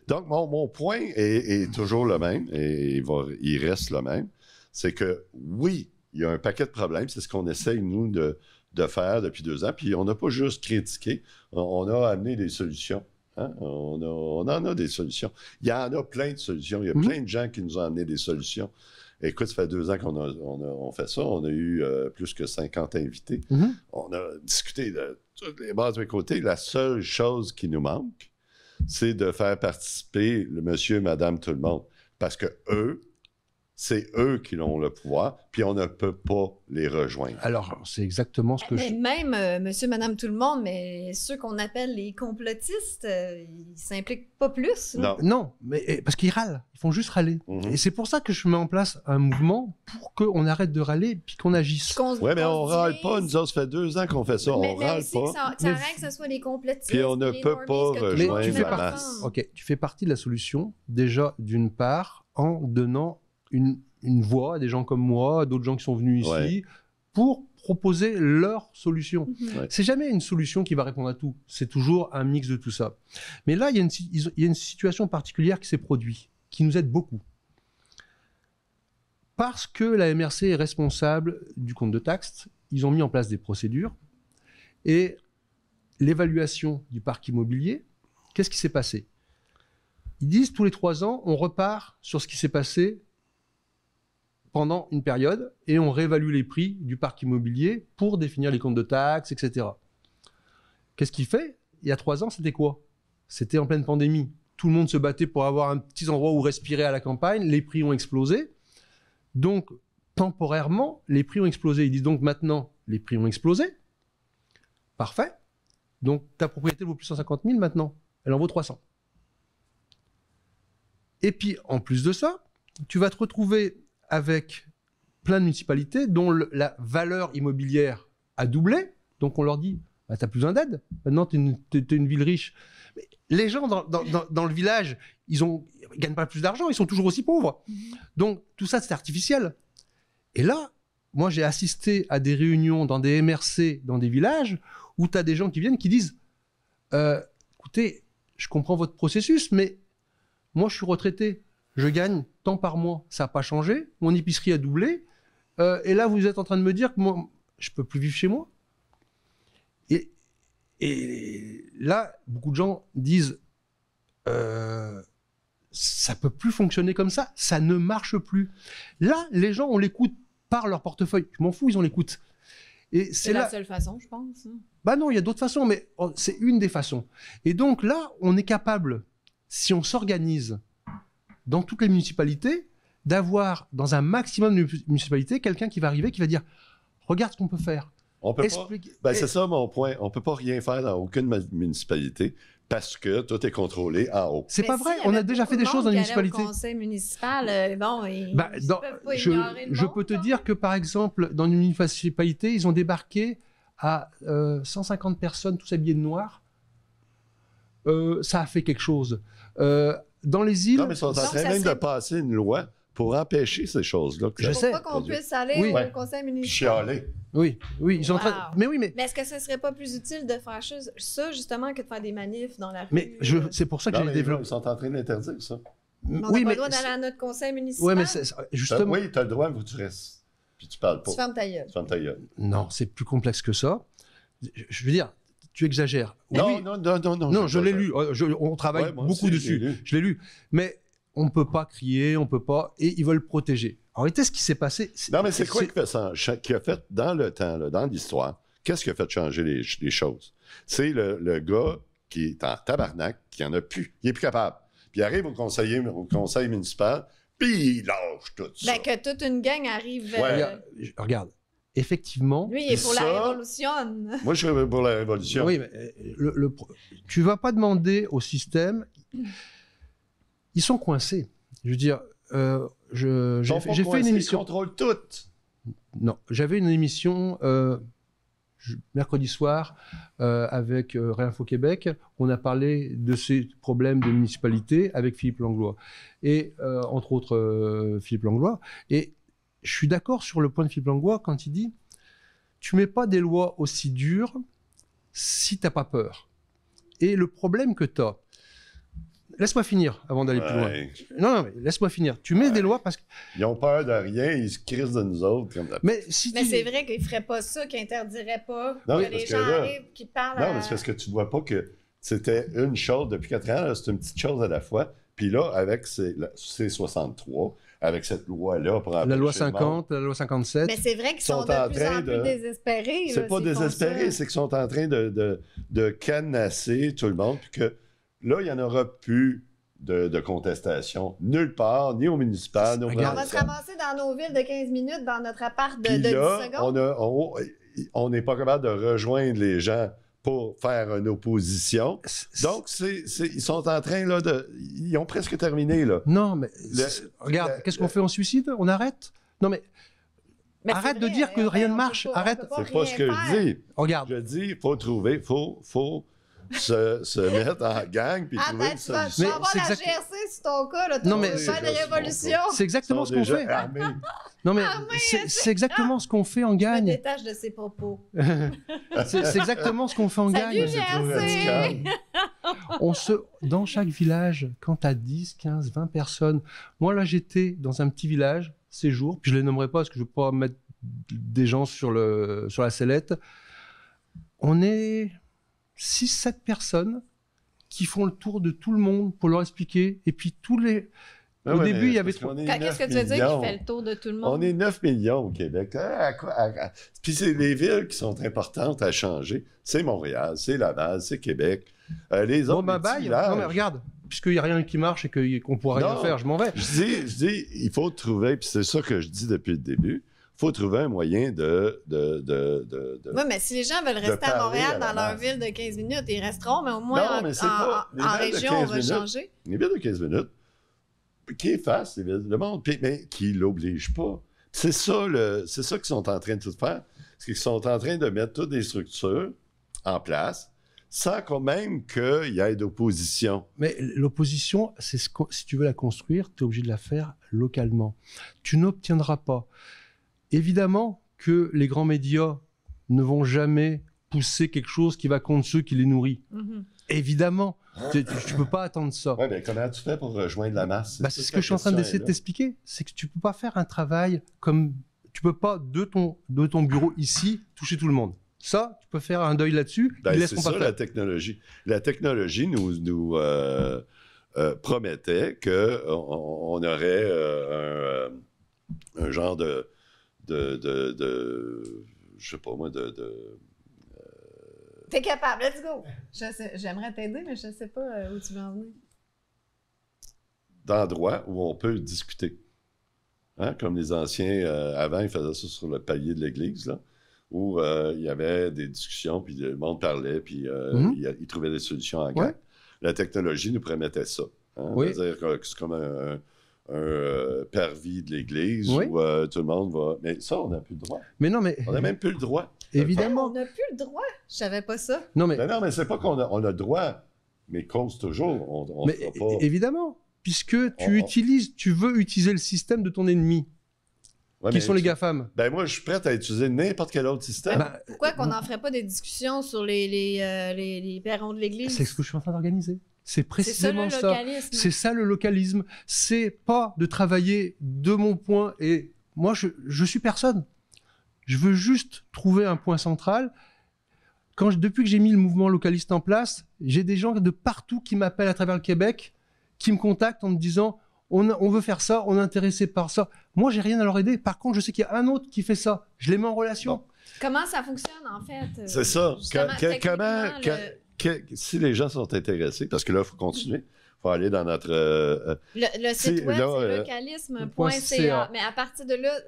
Speaker 2: donc mon point est toujours le même, et il reste le même. C'est que, oui, il y a un paquet de problèmes. C'est ce qu'on essaye, nous, de faire depuis 2 ans. Puis on n'a pas juste critiqué, on a amené des solutions. Hein? On en a des solutions. Il y en a plein de solutions. Il y a plein de gens qui nous ont amené des solutions. Écoute, ça fait 2 ans qu'on fait ça. On a eu plus que 50 invités. On a discuté de toutes les bases de côté. La seule chose qui nous manque, c'est de faire participer le monsieur, madame, tout le monde. Parce que c'est eux qui ont le pouvoir, puis on ne peut pas les rejoindre.
Speaker 3: Alors, c'est exactement ce que
Speaker 1: Même monsieur, madame, tout le monde, mais ceux qu'on appelle les complotistes, ils s'impliquent pas plus.
Speaker 3: Non, mais parce qu'ils râlent. Ils font juste râler. Et c'est pour ça que je mets en place un mouvement pour qu'on arrête de râler puis qu'on agisse.
Speaker 2: Oui, mais on râle pas. Nous autres, ça fait 2 ans qu'on fait ça. On râle pas.
Speaker 1: Ça arrête que ce soit les complotistes.
Speaker 2: Puis on ne peut pas rejoindre la masse.
Speaker 3: OK, tu fais partie de la solution, déjà, d'une part, en donnant une voix à des gens comme moi, à d'autres gens qui sont venus ici, pour proposer leur solution. C'est jamais une solution qui va répondre à tout. C'est toujours un mix de tout ça. Mais là, il y a une situation particulière qui s'est produite, qui nous aide beaucoup. Parce que la MRC est responsable du compte de taxes, ils ont mis en place des procédures et l'évaluation du parc immobilier, qu'est-ce qui s'est passé? Ils disent tous les 3 ans, on repart sur ce qui s'est passé pendant une période et on réévalue les prix du parc immobilier pour définir les comptes de taxes, etc. Qu'est-ce qu'il fait? Il y a 3 ans, c'était quoi? C'était en pleine pandémie. Tout le monde se battait pour avoir un petit endroit où respirer à la campagne. Les prix ont explosé. Donc, temporairement, les prix ont explosé. Ils disent donc maintenant, les prix ont explosé. Parfait. Donc, ta propriété vaut plus 150 000 maintenant. Elle en vaut 300. Et puis, en plus de ça, tu vas te retrouver avec plein de municipalités dont la valeur immobilière a doublé. Donc, on leur dit, bah, tu n'as plus besoin d'aide. Maintenant, tu es une ville riche. Mais les gens dans le village, ils gagnent pas plus d'argent, ils sont toujours aussi pauvres. Donc, tout ça, c'est artificiel. Et là, moi, j'ai assisté à des réunions dans des MRC, dans des villages, où tu as des gens qui viennent qui disent écoutez, je comprends votre processus, mais moi, je suis retraité. Je gagne tant par mois. Ça n'a pas changé. Mon épicerie a doublé. Et là, vous êtes en train de me dire que moi, je ne peux plus vivre chez moi. Et là, beaucoup de gens disent ça ne peut plus fonctionner comme ça. Ça ne marche plus. Là, les gens, on l'écoute par leur portefeuille. Je m'en fous, ils en l'écoutent.
Speaker 1: C'est la seule façon, je pense.
Speaker 3: Bah non, il y a d'autres façons, mais c'est une des façons. Et donc là, on est capable, si on s'organise dans toutes les municipalités, d'avoir dans un maximum de municipalités quelqu'un qui va arriver, qui va dire « Regarde ce qu'on peut faire ».
Speaker 2: On peut pas. Ben, c'est ça mon point. On ne peut pas rien faire dans aucune municipalité parce que tout est contrôlé en haut.
Speaker 3: C'est pas vrai. On a déjà fait des choses dans les municipalités.
Speaker 1: Au conseil municipal, bon, ils peuvent pas ignorer le
Speaker 3: je peux te dire que, par exemple, dans une municipalité, ils ont débarqué à 150 personnes, tous habillés de noir. Ça a fait quelque chose. Dans les îles...
Speaker 2: Non, mais ils sont en train même de passer une loi pour empêcher ces choses-là.
Speaker 3: Je sais.
Speaker 1: Pour pas qu'on puisse aller au conseil municipal.
Speaker 2: Chialer.
Speaker 3: Oui, ils sont en train... Mais oui, mais...
Speaker 1: Mais est-ce que ce serait pas plus utile de faire ça, justement, que de faire des manifs dans la rue?
Speaker 3: Mais c'est pour ça que j'ai développé...
Speaker 2: Ils sont en train d'interdire ça.
Speaker 1: On n'a pas le droit d'aller à notre conseil municipal?
Speaker 3: Oui, mais justement...
Speaker 2: Oui, tu as le droit, mais tu restes. Puis tu parles pas.
Speaker 1: Tu fermes ta gueule.
Speaker 2: Tu fermes ta gueule.
Speaker 3: Non, c'est plus complexe que ça. Je veux dire, tu exagères.
Speaker 2: Non,
Speaker 3: oui.
Speaker 2: non.
Speaker 3: Non, je l'ai lu. On travaille beaucoup dessus. Je l'ai lu. Mais on ne peut pas crier, on ne peut pas... Et ils veulent protéger. En réalité, ce qui s'est passé...
Speaker 2: Non, mais c'est quoi qui a fait dans le temps, là, dans l'histoire, qu'est-ce qui a fait changer les choses? C'est le gars qui est en tabarnak, qui en a plus. Il n'est plus capable. Puis il arrive au conseil municipal, puis il lâche tout ça.
Speaker 1: Ben, que toute une gang arrive...
Speaker 3: Regarde, effectivement...
Speaker 1: Lui, il est pour la révolution.
Speaker 2: Moi, je suis pour la révolution.
Speaker 3: Oui, mais tu ne vas pas demander au système... Ils sont coincés. Je veux dire, j'ai fait une émission...
Speaker 2: Ils contrôlent tout.
Speaker 3: Non, j'avais une émission mercredi soir avec Réinfo Québec. On a parlé de ces problèmes de municipalité avec Philippe Langlois. Et entre autres, Philippe Langlois. Et je suis d'accord sur le point de Philippe Langlois quand il dit « Tu ne mets pas des lois aussi dures si tu n'as pas peur. » Et le problème que tu as, laisse-moi finir avant d'aller plus loin. Non, mais laisse-moi finir. Tu mets des lois parce que...
Speaker 2: Ils ont peur de rien, ils se crissent de nous autres.
Speaker 1: Mais c'est vrai qu'ils ne feraient pas ça, qu'ils n'interdiraient pas, que les gens arrivent, qu'ils parlent
Speaker 2: Non, mais c'est parce que tu ne vois pas que c'était une chose depuis 4 ans, c'est une petite chose à la fois. Puis là, avec C-63, avec cette loi-là...
Speaker 3: La loi 50, la loi 57...
Speaker 1: Mais c'est vrai qu'ils sont de plus en plus désespérés.
Speaker 2: C'est pas désespéré, c'est qu'ils sont en train de canasser tout le monde, puis que là, il n'y en aura plus de contestation nulle part, ni au municipal, ni au
Speaker 1: municipal. On va se ramasser dans nos villes de 15 minutes, dans notre appart de 10 secondes.
Speaker 2: On n'est pas capable de rejoindre les gens pour faire une opposition. Donc, ils sont en train, là, ils ont presque terminé, là.
Speaker 3: Non, mais regarde, qu'est-ce qu'on fait en suicide? On arrête? Non, mais arrête de dire que rien ne marche. Arrête.
Speaker 2: C'est pas ce que je dis.
Speaker 3: Regarde.
Speaker 2: Je dis, il faut trouver, faut se mettre en gang puis trouver une
Speaker 1: Tu vas
Speaker 2: solution.
Speaker 1: avoir la GRC sur ton cas, là, tu
Speaker 3: Non, mais
Speaker 1: vas faire des révolutions.
Speaker 3: C'est exactement ce qu'on fait. Non, mais c'est exactement ce qu'on fait en
Speaker 1: Je me
Speaker 3: gagne.
Speaker 1: détache de ses propos.
Speaker 3: C'est exactement ce qu'on fait en gagne.
Speaker 1: GRC!
Speaker 3: Dans chaque village, quand tu as 10, 15, 20 personnes, moi là j'étais dans un petit village ces jours, puis je les nommerai pas parce que je ne veux pas mettre des gens sur la sellette. On est 6-7 personnes qui font le tour de tout le monde pour leur expliquer, et puis au début, il y avait...
Speaker 1: Qu'est-ce que tu veux dire qui fait le tour de tout le monde?
Speaker 2: On est 9 millions au Québec. Puis c'est les villes qui sont importantes à changer. C'est Montréal, c'est Laval, c'est Québec. Les autres villages...
Speaker 3: Non, mais regarde, puisqu'il n'y a rien qui marche et qu'on ne pourra rien faire, je m'en vais.
Speaker 2: Je dis, il faut trouver, puis c'est ça que je dis depuis le début, il faut trouver un moyen
Speaker 1: Oui, mais si les gens veulent rester à Montréal dans leur ville de 15 minutes, ils resteront, mais au moins en région, on va changer.
Speaker 2: Les villes de 15 minutes, qui fassent le monde, mais qui ne l'obligent pas. C'est ça qu'ils sont en train de tout faire. C'est qu'ils sont en train de mettre toutes des structures en place sans quand même qu'il y ait d'opposition.
Speaker 3: Mais l'opposition, si tu veux la construire, tu es obligé de la faire localement. Tu n'obtiendras pas. Évidemment que les grands médias ne vont jamais pousser quelque chose qui va contre ceux qui les nourrissent. Mm-hmm. Évidemment. Tu ne peux pas attendre ça.
Speaker 2: Oui, mais comment tu fais pour rejoindre la masse?
Speaker 3: C'est ce que je suis en train d'essayer de t'expliquer. C'est que tu ne peux pas faire un travail comme... Tu ne peux pas, de ton bureau ici, toucher tout le monde. Ça, tu peux faire un deuil là-dessus.
Speaker 2: C'est ça, la technologie. La technologie nous promettait qu'on aurait un genre de je sais pas moi,
Speaker 1: T'es capable, let's go! J'aimerais t'aider, mais je ne sais pas où tu veux en venir.
Speaker 2: D'endroits où on peut discuter. Hein? Comme les anciens, avant, ils faisaient ça sur le palier de l'église, là, où il y avait des discussions, puis le monde parlait, puis ils trouvaient des solutions en gang. Ouais. La technologie nous permettait ça. Hein? Oui. C'est-à-dire que c'est comme un parvis de l'église où tout le monde va... Mais ça, on n'a plus le droit.
Speaker 3: Mais non, mais...
Speaker 2: On n'a même plus le droit.
Speaker 3: Évidemment.
Speaker 1: On n'a plus le droit. Je savais pas ça.
Speaker 2: Non, mais c'est pas qu'on a le droit, mais cause toujours. On
Speaker 3: mais pas... Évidemment, puisque tu veux utiliser le système de ton ennemi. Qui sont les GAFAM.
Speaker 2: Ben moi, je suis prêt à utiliser n'importe quel autre système.
Speaker 1: Pourquoi qu'on n'en ferait pas des discussions sur les perrons de l'église?
Speaker 3: C'est ce que je suis en train d'organiser. C'est précisément ça. C'est ça le localisme. C'est pas de travailler de mon point. Et moi, je suis personne. Je veux juste trouver un point central. Depuis que j'ai mis le mouvement localiste en place, j'ai des gens de partout qui m'appellent à travers le Québec, qui me contactent en me disant on veut faire ça, on est intéressé par ça. Moi, j'ai rien à leur aider. Par contre, je sais qu'il y a un autre qui fait ça. Je les mets en relation.
Speaker 1: Bon. Comment ça fonctionne, en fait?
Speaker 2: C'est ça. Si les gens sont intéressés, parce que là, il faut continuer. Il faut aller dans notre...
Speaker 1: le site web, c'est localisme.ca. Mais à partir de là...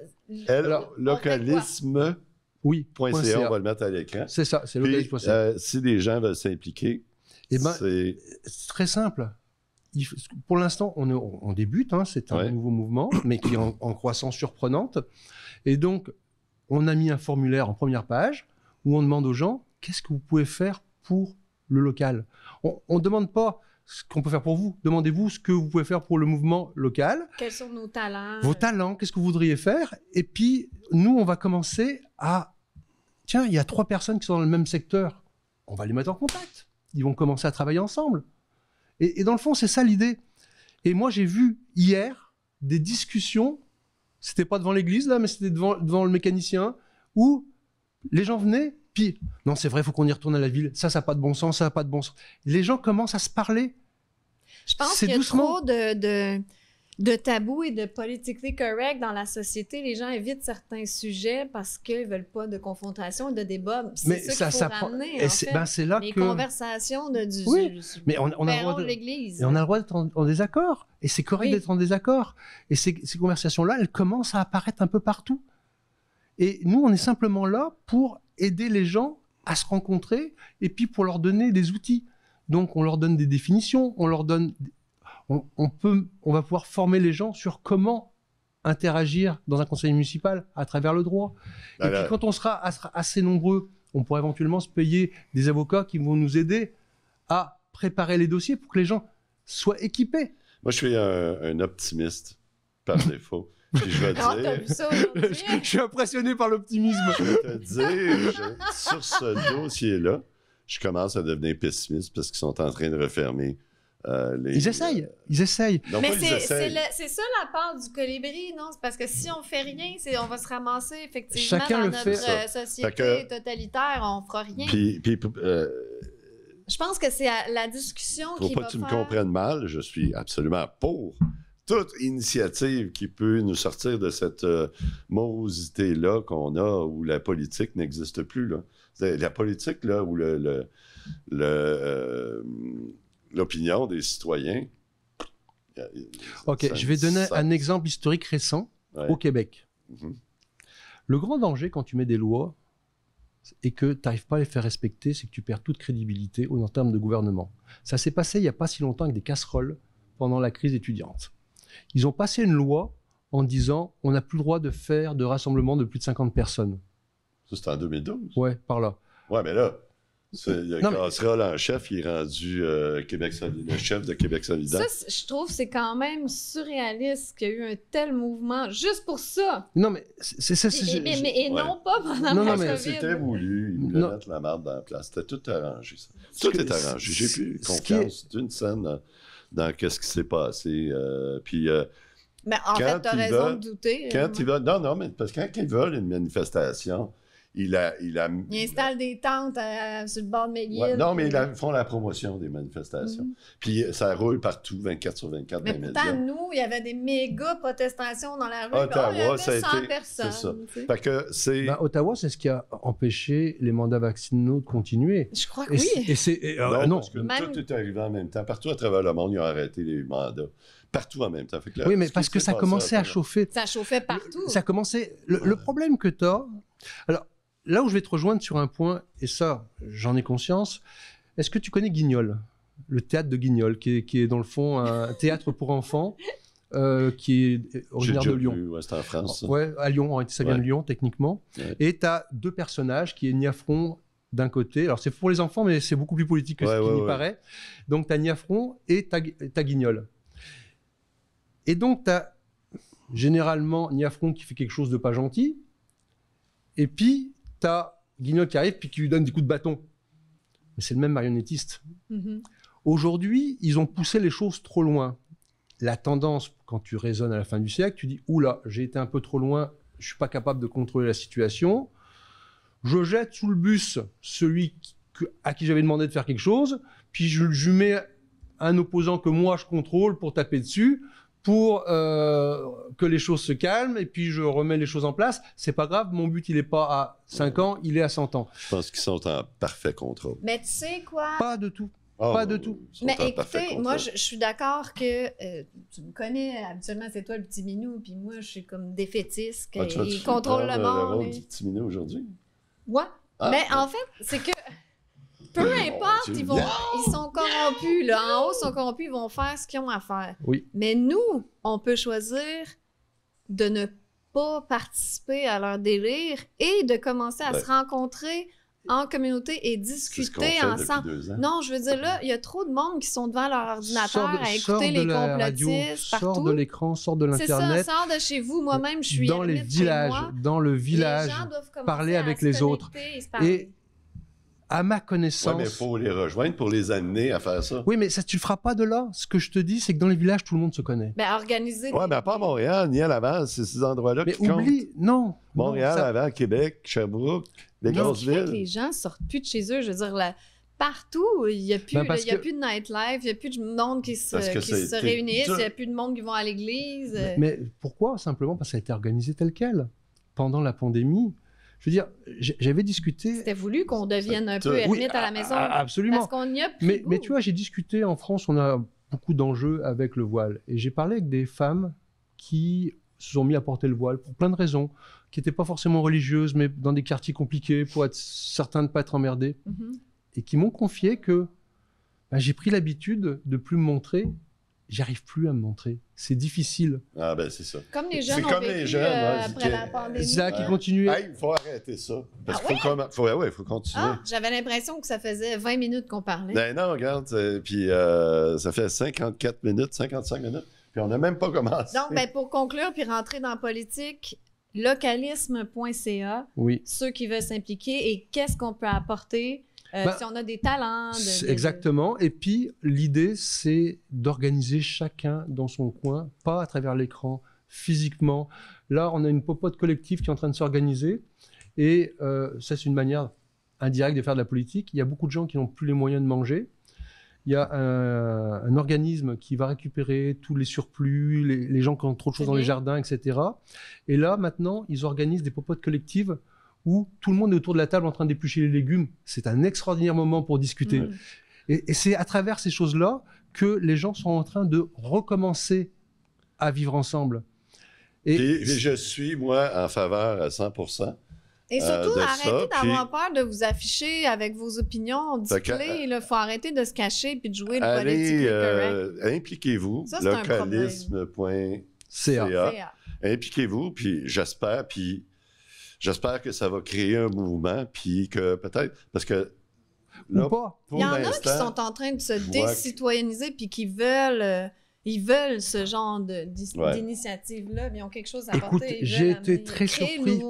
Speaker 2: localisme.ca, on va le mettre à l'écran.
Speaker 3: C'est ça, c'est localisme.ca.
Speaker 2: Si les gens veulent s'impliquer,
Speaker 3: c'est très simple. Pour l'instant, on débute, hein, c'est un nouveau mouvement, mais qui est en croissance surprenante. Et donc, on a mis un formulaire en première page où on demande aux gens qu'est-ce que vous pouvez faire pour le local. On ne demande pas ce qu'on peut faire pour vous. Demandez-vous ce que vous pouvez faire pour le mouvement local.
Speaker 1: Quels sont nos talents?
Speaker 3: Vos talents, qu'est-ce que vous voudriez faire? Et puis, nous, on va commencer à... Tiens, il y a 3 personnes qui sont dans le même secteur. On va les mettre en contact. Ils vont commencer à travailler ensemble. Et dans le fond, c'est ça l'idée. Et moi, j'ai vu hier des discussions, c'était pas devant l'église, là, mais c'était devant le mécanicien, où les gens venaient, puis, non, c'est vrai, il faut qu'on y retourne à la ville, ça n'a pas de bon sens, ça n'a pas de bon sens. Les gens commencent à se parler.
Speaker 1: Je pense qu'il y a trop de tabous et de politically correct dans la société. Les gens évitent certains sujets parce qu'ils ne veulent pas de confrontation et de débat. C'est ça qu'il faut ramener, en fait.
Speaker 3: C'est là
Speaker 1: les conversations du
Speaker 3: mais on a le droit
Speaker 1: de l'église.
Speaker 3: Et on a le droit d'être en désaccord. Et c'est correct d'être en désaccord. Et ces conversations-là, elles commencent à apparaître un peu partout. Et nous, on est simplement là pour aider les gens à se rencontrer et puis pour leur donner des outils. Donc, on leur donne des définitions, on leur donne... On va pouvoir former les gens sur comment interagir dans un conseil municipal à travers le droit. Et puis quand on sera assez nombreux, on pourra éventuellement se payer des avocats qui vont nous aider à préparer les dossiers pour que les gens soient équipés.
Speaker 2: Moi, je suis un optimiste par défaut. Puis je vais
Speaker 1: t'as vu
Speaker 2: dire...
Speaker 1: ça aujourd'hui?
Speaker 3: Je suis impressionné par l'optimisme.
Speaker 2: Je vais te dire, sur ce dossier-là, je commence à devenir pessimiste parce qu'ils sont en train de refermer les...
Speaker 3: Ils essayent.
Speaker 2: Non,
Speaker 1: Mais
Speaker 2: pas ils essayent.
Speaker 1: c'est ça la part du colibri, non? C'est parce que si on fait rien, on va se ramasser effectivement
Speaker 3: Chacun
Speaker 1: dans
Speaker 3: le
Speaker 1: notre
Speaker 3: fait.
Speaker 1: société totalitaire, on fera rien.
Speaker 2: Puis
Speaker 1: Je pense que c'est la discussion
Speaker 2: pour
Speaker 1: qui
Speaker 2: pas
Speaker 1: va
Speaker 2: que tu me
Speaker 1: faire...
Speaker 2: comprennes mal, je suis absolument pour toute initiative qui peut nous sortir de cette morosité-là qu'on a, où la politique n'existe plus. Là. La politique, là, où l'opinion des citoyens...
Speaker 3: OK, je vais donner un exemple historique récent au Québec.
Speaker 2: Mm-hmm.
Speaker 3: Le grand danger quand tu mets des lois et que tu n'arrives pas à les faire respecter, c'est que tu perds toute crédibilité en termes de gouvernement. Ça s'est passé il n'y a pas si longtemps avec des casseroles pendant la crise étudiante. Ils ont passé une loi en disant on n'a plus le droit de faire de rassemblement de plus de 50 personnes.
Speaker 2: Ça, c'était en 2012?
Speaker 3: Ouais, par là.
Speaker 2: Ouais, mais là, Casserole en chef, il est rendu le chef de Québec solidaire.
Speaker 1: Ça, je trouve, c'est quand même surréaliste qu'il y a eu un tel mouvement juste pour ça.
Speaker 3: Non, mais
Speaker 1: non pas pendant la COVID.
Speaker 2: C'était voulu. Ils voulaient mettre la marde dans la place. C'était tout arrangé, ça. Tout est arrangé. J'ai plus confiance d'une scène dans ce qui s'est passé.
Speaker 1: Mais en fait, tu as raison de douter.
Speaker 2: Quand ils veulent... Non, mais parce que quand ils veulent une manifestation, il
Speaker 1: installe des tentes sur le bord de McGill.
Speaker 2: Ouais, non, mais ils font la promotion des manifestations. Puis ça roule partout, 24 sur 24
Speaker 1: mais
Speaker 2: dans les
Speaker 1: pourtant,
Speaker 2: médias.
Speaker 1: nous, il y avait des méga protestations dans la rue.
Speaker 2: Ottawa,
Speaker 1: il y avait
Speaker 2: ça a
Speaker 1: 100
Speaker 2: été...
Speaker 1: personnes.
Speaker 2: C'est ça. Fait que c'est...
Speaker 3: Ottawa, c'est ce qui a empêché les mandats vaccinaux de continuer.
Speaker 1: Je crois que oui.
Speaker 2: Non, parce que tout est arrivé en même temps. Partout à travers le monde, ils ont arrêté les mandats. Partout en même temps. Fait que là,
Speaker 3: oui, mais parce que ça commençait à chauffer.
Speaker 1: Ça chauffait partout.
Speaker 3: Ça commençait... Le problème que tu as... Alors, là où je vais te rejoindre sur un point, et ça, j'en ai conscience, est-ce que tu connais Guignol? Le théâtre de Guignol, qui est dans le fond un théâtre pour enfants, qui est originaire de Lyon.
Speaker 2: Vu, c'est en France.
Speaker 3: Ouais, à Lyon, ça vient de Lyon, techniquement. Ouais. Et tu as deux personnages, qui est Niafron d'un côté. Alors, c'est pour les enfants, mais c'est beaucoup plus politique que ce qui n'y paraît. Donc, tu as Niafron et tu as Guignol. Et donc, tu as généralement Niafron qui fait quelque chose de pas gentil, et puis tu as Guignol qui arrive puis qui lui donne des coups de bâton. Mais c'est le même marionnettiste. Mm-hmm. Aujourd'hui, ils ont poussé les choses trop loin. La tendance, quand tu raisonnes à la fin du siècle, tu dis « Oula, j'ai été un peu trop loin, je ne suis pas capable de contrôler la situation. Je jette sous le bus celui à qui j'avais demandé de faire quelque chose, puis je mets un opposant que moi je contrôle pour taper dessus, pour que les choses se calment, et puis je remets les choses en place. C'est pas grave, mon but, il n'est pas à 5 ans, il est à 100 ans.
Speaker 2: Je pense qu'ils sont en parfait contrôle.
Speaker 1: Mais tu sais quoi?
Speaker 3: Pas de tout. Pas de tout.
Speaker 1: Mais écoutez, moi, je suis d'accord que tu me connais, habituellement, c'est toi le petit minou, puis moi, je suis comme défaitiste, il contrôle le monde.
Speaker 2: Le petit minou aujourd'hui?
Speaker 1: Ouais. Mais en fait, c'est que... Peu importe, ils sont corrompus. Là. En haut, ils sont corrompus, ils vont faire ce qu'ils ont à faire.
Speaker 3: Oui.
Speaker 1: Mais nous, on peut choisir de ne pas participer à leur délire et de commencer à se rencontrer en communauté et discuter ensemble. Non, je veux dire, là, il y a trop de monde qui sont devant leur ordinateur à écouter les complotistes partout.
Speaker 3: Sors de l'écran, sors de l'Internet.
Speaker 1: C'est ça, sors de chez vous. Moi-même, je suis
Speaker 3: dans les villages, dans le village, parler avec les autres. Et à ma connaissance...
Speaker 2: Oui, mais il faut les rejoindre pour les amener à faire ça.
Speaker 3: Oui, mais ça, tu le feras pas de là. Ce que je te dis, c'est que dans les villages, tout le monde se connaît.
Speaker 1: Ben, organiser...
Speaker 2: Oui, mais pas à Montréal, ni à Laval. C'est ces endroits-là qui comptent.
Speaker 3: Non.
Speaker 2: Montréal, Laval, Québec, Sherbrooke, les grosses villes.
Speaker 1: Les gens sortent plus de chez eux. Je veux dire, partout, il n'y a plus de nightlife, il n'y a plus de monde qui se réunissent, il n'y a plus de monde qui vont à l'église.
Speaker 3: Mais pourquoi? Simplement parce que ça a été organisé tel quel. Pendant la pandémie, je veux dire, j'avais discuté...
Speaker 1: C'était voulu qu'on devienne un peu ermite à la maison.
Speaker 3: Absolument.
Speaker 1: Parce qu'on y a plus
Speaker 3: mais tu vois, j'ai discuté en France, on a beaucoup d'enjeux avec le voile. Et j'ai parlé avec des femmes qui se sont mis à porter le voile pour plein de raisons, qui n'étaient pas forcément religieuses, mais dans des quartiers compliqués, pour être certains de ne pas être emmerdés. Mm-hmm. Et qui m'ont confié que j'ai pris l'habitude de ne plus me montrer j'arrive plus à me montrer. C'est difficile.
Speaker 2: Ah ben c'est ça.
Speaker 1: Comme les jeunes
Speaker 2: C'est
Speaker 1: ont
Speaker 2: comme
Speaker 1: vécu
Speaker 2: les jeunes,
Speaker 1: après la pandémie.
Speaker 3: C'est ça qui continue.
Speaker 2: Hey, il faut arrêter ça. Parce
Speaker 1: Ah
Speaker 2: qu'il faut continuer.
Speaker 1: Ah, j'avais l'impression que ça faisait 20 minutes qu'on parlait.
Speaker 2: Ben non, regarde, puis ça fait 54 minutes, 55 minutes, puis on n'a même pas commencé.
Speaker 1: Donc, ben, pour conclure puis rentrer dans la politique, localisme.ca,
Speaker 3: Oui.
Speaker 1: ceux qui veulent s'impliquer et qu'est-ce qu'on peut apporter si on a des talents.
Speaker 3: Exactement. Et puis, l'idée, c'est d'organiser chacun dans son coin, pas à travers l'écran, physiquement. Là, on a une popote collective qui est en train de s'organiser. Et ça, c'est une manière indirecte de faire de la politique. Il y a beaucoup de gens qui n'ont plus les moyens de manger. Il y a un organisme qui va récupérer tous les surplus, les gens qui ont trop de choses dans les jardins, etc. Et là, maintenant, ils organisent des popotes collectives où tout le monde est autour de la table en train d'éplucher les légumes. C'est un extraordinaire moment pour discuter. Mmh. Et c'est à travers ces choses-là que les gens sont en train de recommencer à vivre ensemble.
Speaker 2: Et je suis, moi, en faveur à 100%.
Speaker 1: Et surtout, arrêtez d'avoir peur de vous afficher avec vos opinions. Dites-les, il faut arrêter de se cacher et de jouer le politique correct.
Speaker 2: Impliquez-vous, localisme.ca. Impliquez-vous, puis j'espère que ça va créer un mouvement, puis que peut-être, parce que
Speaker 3: là, ou pas.
Speaker 1: Il y en a qui sont en train de se décitoyenniser, puis qui veulent... Ils veulent ce genre d'initiative-là, mais ils ont quelque chose à apporter.
Speaker 3: Écoute, j'ai été très surpris.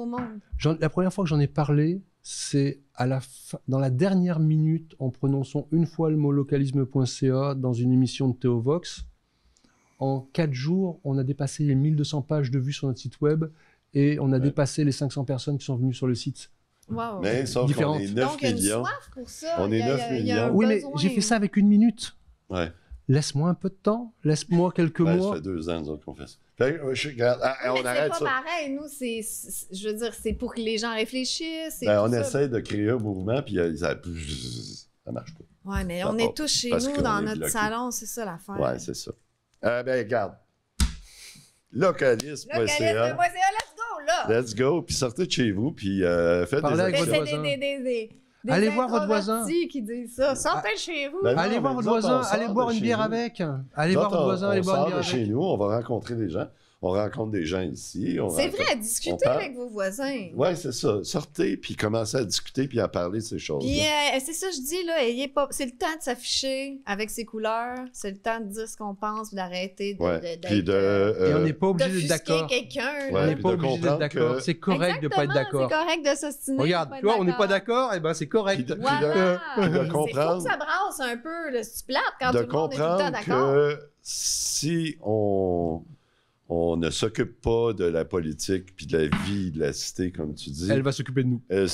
Speaker 3: La première fois que j'en ai parlé, c'est dans la dernière minute, en prononçant une fois le mot localisme.ca dans une émission de Théovox. En 4 jours, on a dépassé les 1200 pages de vues sur notre site web et on a dépassé les 500 personnes qui sont venues sur le site.
Speaker 1: Wow.
Speaker 2: Mais sauf qu'on est 9
Speaker 1: Donc,
Speaker 2: millions.
Speaker 1: il y a une soif pour ça.
Speaker 2: On est 9 millions.
Speaker 3: Oui, mais j'ai fait ça avec 1 minute.
Speaker 2: Ouais.
Speaker 3: Laisse-moi un peu de temps, laisse-moi quelques mois.
Speaker 2: Ça fait 2 ans, nous autres, qu'on fait ça. On arrête ça.
Speaker 1: C'est pas pareil, nous, je veux dire, c'est pour que les gens réfléchissent.
Speaker 2: On essaie de créer un mouvement, puis ça marche pas.
Speaker 1: Oui, mais on est tous chez nous, dans notre salon, c'est ça l'affaire.
Speaker 2: Oui, c'est ça. Regarde. Localisme.ca.
Speaker 1: Localisme.ca, let's go, là!
Speaker 2: Let's go, puis sortez de chez vous, puis faites
Speaker 3: Parlez avec votre
Speaker 1: voisin.
Speaker 3: Allez voir votre voisin.
Speaker 1: Qui disent ça. Sortez de chez vous.
Speaker 3: Allez voir votre voisin. Allez boire une bière avec. Allez voir votre voisin. Allez boire une bière avec.
Speaker 2: Chez nous, on va rencontrer des gens. On rencontre des gens ici.
Speaker 1: C'est vrai, discutez avec vos voisins.
Speaker 2: Oui, c'est ça. Sortez, puis commencez à discuter, puis à parler de ces choses.
Speaker 1: Puis c'est ça, je dis, là, c'est le temps de s'afficher avec ses couleurs. C'est le temps de dire ce qu'on pense, d'arrêter d'être...
Speaker 3: Et on n'est pas obligé d'être d'accord.
Speaker 1: Quelqu'un.
Speaker 3: On n'est pas obligé d'être d'accord. C'est correct de ne pas être d'accord.
Speaker 1: C'est correct de s'ostiner.
Speaker 3: Regarde, tu vois, on n'est pas d'accord, et ben c'est correct.
Speaker 1: Voilà.
Speaker 2: De comprendre...
Speaker 1: Il faut que ça brasse un peu, c'est plate quand tout le monde est tout le temps d'accord.
Speaker 2: Que si on ne s'occupe pas de la politique puis de la vie de la cité, comme tu dis.
Speaker 3: Elle va s'occuper de nous.
Speaker 2: Elle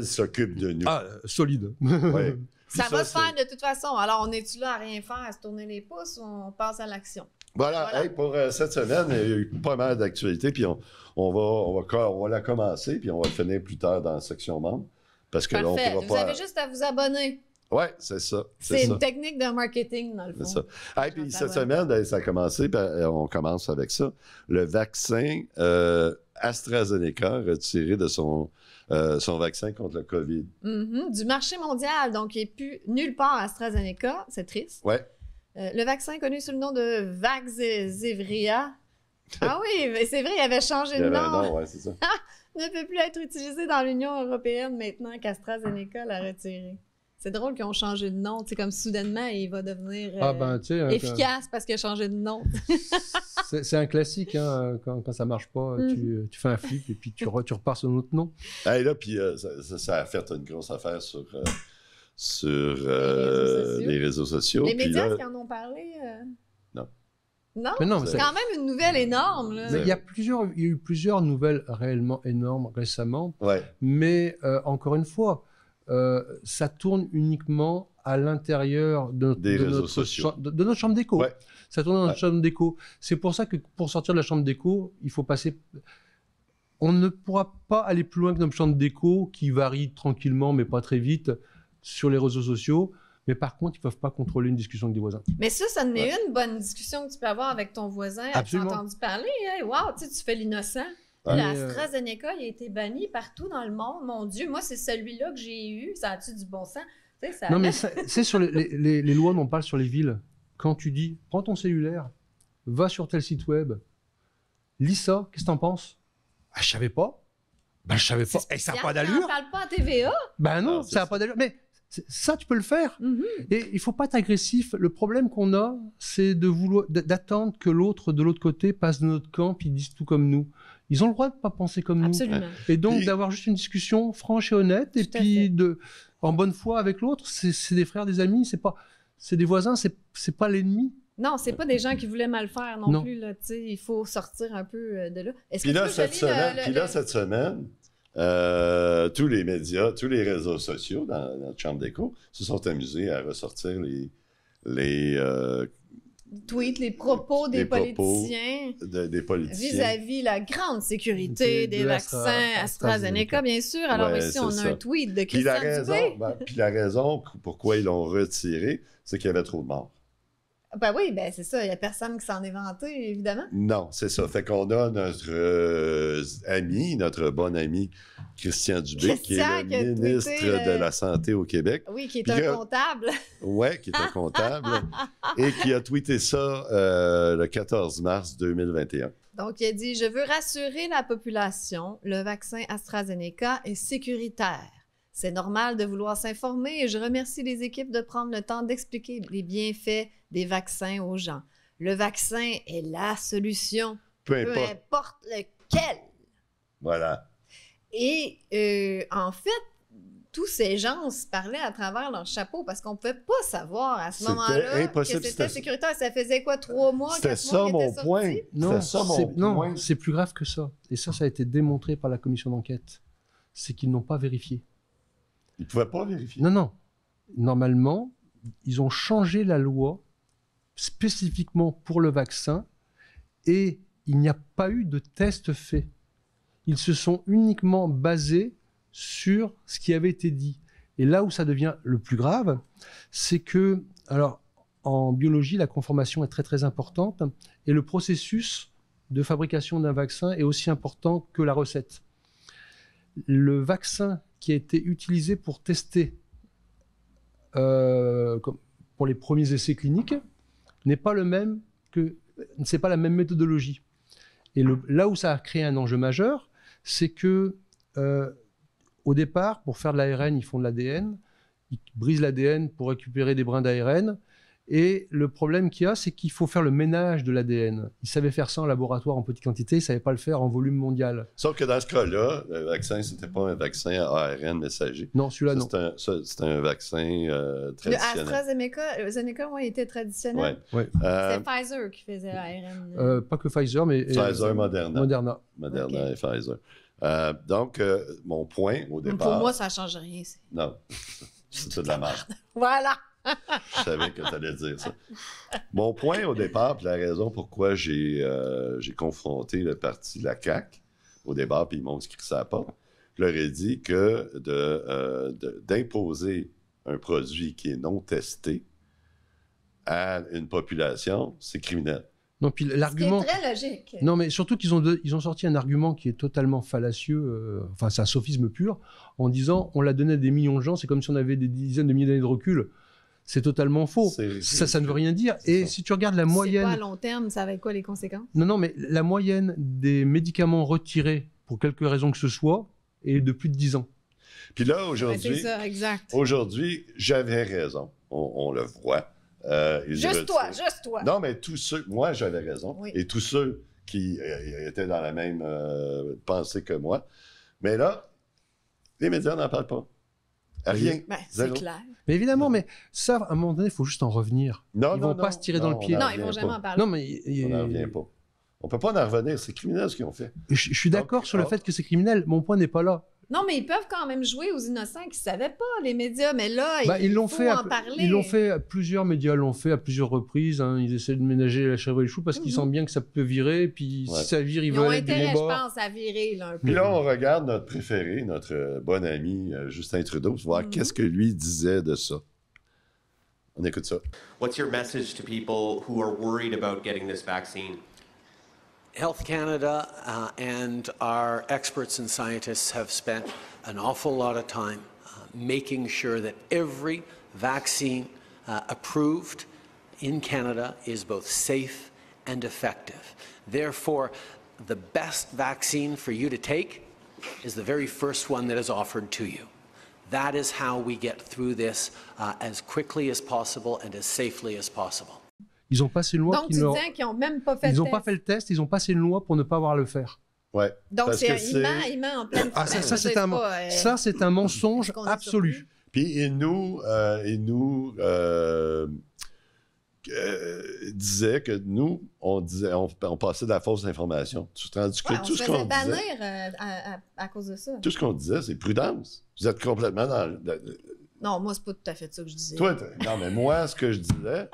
Speaker 2: s'occupe de nous.
Speaker 3: Ah, solide.
Speaker 2: Ouais.
Speaker 1: Ça va se faire de toute façon. Alors, on est-tu là à rien faire, à se tourner les pouces, ou on passe à l'action?
Speaker 2: Voilà. Hey, pour cette semaine, il y a eu pas mal d'actualités, puis on va la commencer, puis on va le finir plus tard dans la section membres. Parce que
Speaker 1: parfait.
Speaker 2: Là,
Speaker 1: vous avez juste à vous abonner.
Speaker 2: Oui, c'est ça.
Speaker 1: C'est une technique de marketing, dans le fond.
Speaker 2: C'est ça. Puis cette semaine, ça a commencé, on commence avec ça. Le vaccin AstraZeneca retiré de son vaccin contre le COVID.
Speaker 1: Du marché mondial, donc il n'est plus nulle part AstraZeneca, c'est triste.
Speaker 2: Oui.
Speaker 1: Le vaccin connu sous le nom de Vaxzevria. Ah oui, mais c'est vrai, il avait changé de nom.
Speaker 2: Non, ouais, c'est ça.
Speaker 1: Ne peut plus être utilisé dans l'Union européenne maintenant qu'AstraZeneca l'a retiré. C'est drôle qu'ils ont changé de nom. C'est comme soudainement, il va devenir efficace parce qu'il a changé de nom.
Speaker 3: C'est un classique, hein, quand ça marche pas, tu fais un flip et puis tu repars sur un autre nom.
Speaker 2: Et là, puis ça a fait une grosse affaire sur les réseaux sociaux.
Speaker 1: Les médias qui en ont parlé?
Speaker 2: Non.
Speaker 1: Non?
Speaker 3: Mais non,
Speaker 1: c'est quand même une nouvelle énorme. Là.
Speaker 3: Mais il y a eu plusieurs nouvelles réellement énormes récemment.
Speaker 2: Ouais.
Speaker 3: Mais encore une fois, ça tourne uniquement à l'intérieur de notre chambre d'écho.
Speaker 2: Ouais.
Speaker 3: Ça tourne dans notre chambre d'écho. C'est pour ça que pour sortir de la chambre d'écho, il faut passer... On ne pourra pas aller plus loin que notre chambre d'écho qui varie tranquillement, mais pas très vite, sur les réseaux sociaux. Mais par contre, ils ne peuvent pas contrôler une discussion avec des voisins.
Speaker 1: Mais ça en est une bonne discussion que tu peux avoir avec ton voisin.
Speaker 3: Absolument.
Speaker 1: Tu as entendu parler, hein? Wow, tu fais l'innocent. L'AstraZeneca, il a été banni partout dans le monde. Mon Dieu, moi, c'est celui-là que j'ai eu. Ça a-tu du bon sens?
Speaker 3: Non, mais c'est sur les lois, on parle sur les villes. quand tu dis, prends ton cellulaire, va sur tel site web, lis ça, qu'est-ce que t'en penses? Ah, je savais pas. Ben, je savais pas. Et ça n'a pas d'allure.
Speaker 1: On parle pas à TVA.
Speaker 3: Ben non, ça n'a pas d'allure. Mais ça, tu peux le faire. Et il faut pas être agressif. Le problème qu'on a, c'est d'attendre que l'autre, de l'autre côté, passe de notre camp et dise tout comme nous. Ils ont le droit de pas penser comme
Speaker 1: Absolument.
Speaker 3: nous. Et donc, d'avoir juste une discussion franche et honnête, et puis en bonne foi avec l'autre, c'est des frères, des amis, c'est des voisins, c'est pas l'ennemi.
Speaker 1: Non, c'est pas des gens qui voulaient mal faire non plus. Là, il faut sortir un peu de là.
Speaker 2: Puis là, cette semaine, tous les médias, tous les réseaux sociaux dans notre chambre d'écho se sont amusés à ressortir les
Speaker 1: tweets, les propos des politiciens vis-à-vis la grande sécurité des vaccins AstraZeneca, bien sûr. Alors ici, on a un tweet de Christian Dubé.
Speaker 2: Puis la raison pourquoi ils l'ont retiré, c'est qu'il y avait trop de morts.
Speaker 1: Ben oui, c'est ça. Il n'y a personne qui s'en est vanté, évidemment.
Speaker 2: Non, c'est ça. Fait qu'on a notre bon ami Christian Dubé, qui est le ministre de la Santé au Québec.
Speaker 1: Oui, qui est un comptable.
Speaker 2: Oui, qui est un comptable. Et qui a tweeté ça le 14 mars 2021.
Speaker 1: Donc, il a dit « Je veux rassurer la population, le vaccin AstraZeneca est sécuritaire. C'est normal de vouloir s'informer et je remercie les équipes de prendre le temps d'expliquer les bienfaits des vaccins aux gens. Le vaccin est la solution, peu importe lequel. »
Speaker 2: Voilà.
Speaker 1: Et en fait, tous ces gens se parlaient à travers leur chapeau parce qu'on ne pouvait pas savoir à ce moment-là que c'était sécuritaire. Ça faisait quoi, 3 mois, 4 mois?
Speaker 2: C'était ça mon point.
Speaker 3: Non, c'est plus grave que ça. Et ça a été démontré par la commission d'enquête. C'est qu'ils n'ont pas vérifié.
Speaker 2: Ils ne pouvaient pas vérifier.
Speaker 3: Non. Normalement, ils ont changé la loi spécifiquement pour le vaccin et il n'y a pas eu de test fait. Ils se sont uniquement basés sur ce qui avait été dit. Et là où ça devient le plus grave, c'est que, alors, en biologie, la conformation est très très importante et le processus de fabrication d'un vaccin est aussi important que la recette. Le vaccin qui a été utilisé pour tester pour les premiers essais cliniques n'est pas le même c'est pas la même méthodologie. Et là où ça a créé un enjeu majeur, c'est que au départ, pour faire de l'ARN, ils font de l'ADN, ils brisent l'ADN pour récupérer des brins d'ARN. Et le problème qu'il y a, c'est qu'il faut faire le ménage de l'ADN. Ils savaient faire ça en laboratoire en petite quantité, ils ne savaient pas le faire en volume mondial.
Speaker 2: Sauf que dans ce cas-là, le vaccin, ce n'était pas un vaccin à ARN messager.
Speaker 3: Non, celui-là, non.
Speaker 2: C'était un vaccin traditionnel.
Speaker 1: Le AstraZeneca, oui, était traditionnel.
Speaker 2: Ouais.
Speaker 1: C'était Pfizer qui faisait l'ARN.
Speaker 3: Pas que Pfizer, mais...
Speaker 2: Pfizer, Moderna.
Speaker 3: Moderna
Speaker 2: et Pfizer. Donc, mon point au départ...
Speaker 1: Pour moi, ça ne change rien.
Speaker 2: Non, c'est de la merde.
Speaker 1: Voilà.
Speaker 2: Je savais que tu allais dire ça. Mon point au départ, puis la raison pourquoi j'ai confronté le parti, la CAQ, au débat, puis ils m'ont écrit ça à la porte, je leur ai dit que d'imposer un produit qui est non testé à une population, c'est criminel.
Speaker 3: Non, puis l'argument...
Speaker 1: C'est très logique.
Speaker 3: Non, mais surtout qu'ils ont sorti un argument qui est totalement fallacieux, enfin, c'est un sophisme pur, en disant on l'a donné à des millions de gens, c'est comme si on avait des dizaines de milliers d'années de recul. C'est totalement faux. Ça ne veut rien dire. Et si tu regardes la moyenne...
Speaker 1: C'est pas à long terme, ça va être quoi les conséquences?
Speaker 3: Non, mais la moyenne des médicaments retirés, pour quelque raison que ce soit, est de plus de 10 ans.
Speaker 2: Puis là, aujourd'hui...
Speaker 1: C'est ça, exact.
Speaker 2: Aujourd'hui, j'avais raison. On le voit.
Speaker 1: Juste toi.
Speaker 2: Non, mais tous ceux... Moi, j'avais raison. Oui. Et tous ceux qui étaient dans la même pensée que moi. Mais là, les médias n'en parlent pas. Rien.
Speaker 1: C'est clair.
Speaker 3: Mais évidemment, mais ça, à un moment donné, il faut juste en revenir. Ils ne vont pas se tirer dans le pied.
Speaker 1: Non, ils ne vont jamais en parler.
Speaker 3: Non, mais
Speaker 2: on n'en revient pas. On ne peut pas en revenir. C'est criminel ce qu'ils ont fait.
Speaker 3: Je suis d'accord sur le fait que c'est criminel. Mon point n'est pas là.
Speaker 1: Non, mais ils peuvent quand même jouer aux innocents qui ne savaient pas, les médias. Mais là, il faut en parler.
Speaker 3: Ils l'ont fait, plusieurs médias l'ont fait à plusieurs reprises. Hein. Ils essaient de ménager la chèvre et le chou parce qu'ils sentent bien que ça peut virer. Puis si ça vire, ils veulent aller du bon bord.
Speaker 1: Je pense, à virer. Là, un peu.
Speaker 2: Puis là, on regarde notre préféré, notre bon ami Justin Trudeau, pour voir qu'est-ce que lui disait de ça. On écoute ça.
Speaker 4: What's your message to people who are worried about getting this vaccine?
Speaker 5: Health Canada and our experts and scientists have spent an awful lot of time making sure that every vaccine approved in Canada is both safe and effective. Therefore, the best vaccine for you to take is the very first one that is offered to you. That is how we get through this as quickly as possible and as safely as possible.
Speaker 3: Ils ont passé une loi
Speaker 1: Donc, tu disais qu'ils n'ont même pas fait
Speaker 3: Ils
Speaker 1: le
Speaker 3: n'ont
Speaker 1: test.
Speaker 3: pas fait le test, ils ont passé une loi pour ne pas avoir à le faire.
Speaker 2: Ouais.
Speaker 1: Donc,
Speaker 2: Parce que
Speaker 1: il ment en pleine
Speaker 3: Ah,
Speaker 1: face.
Speaker 3: ça, c'est un mensonge absolu.
Speaker 2: Puis il nous disait que nous, on passait de la fausse information. Tu te rends compte que tout ce qu'on disait...
Speaker 1: On se faisait bannir à cause de ça.
Speaker 2: Tout ce qu'on disait, c'est prudence. Vous êtes complètement dans...
Speaker 1: Non, moi, c'est pas tout à fait ça que je disais.
Speaker 2: Non, mais moi, ce que je disais,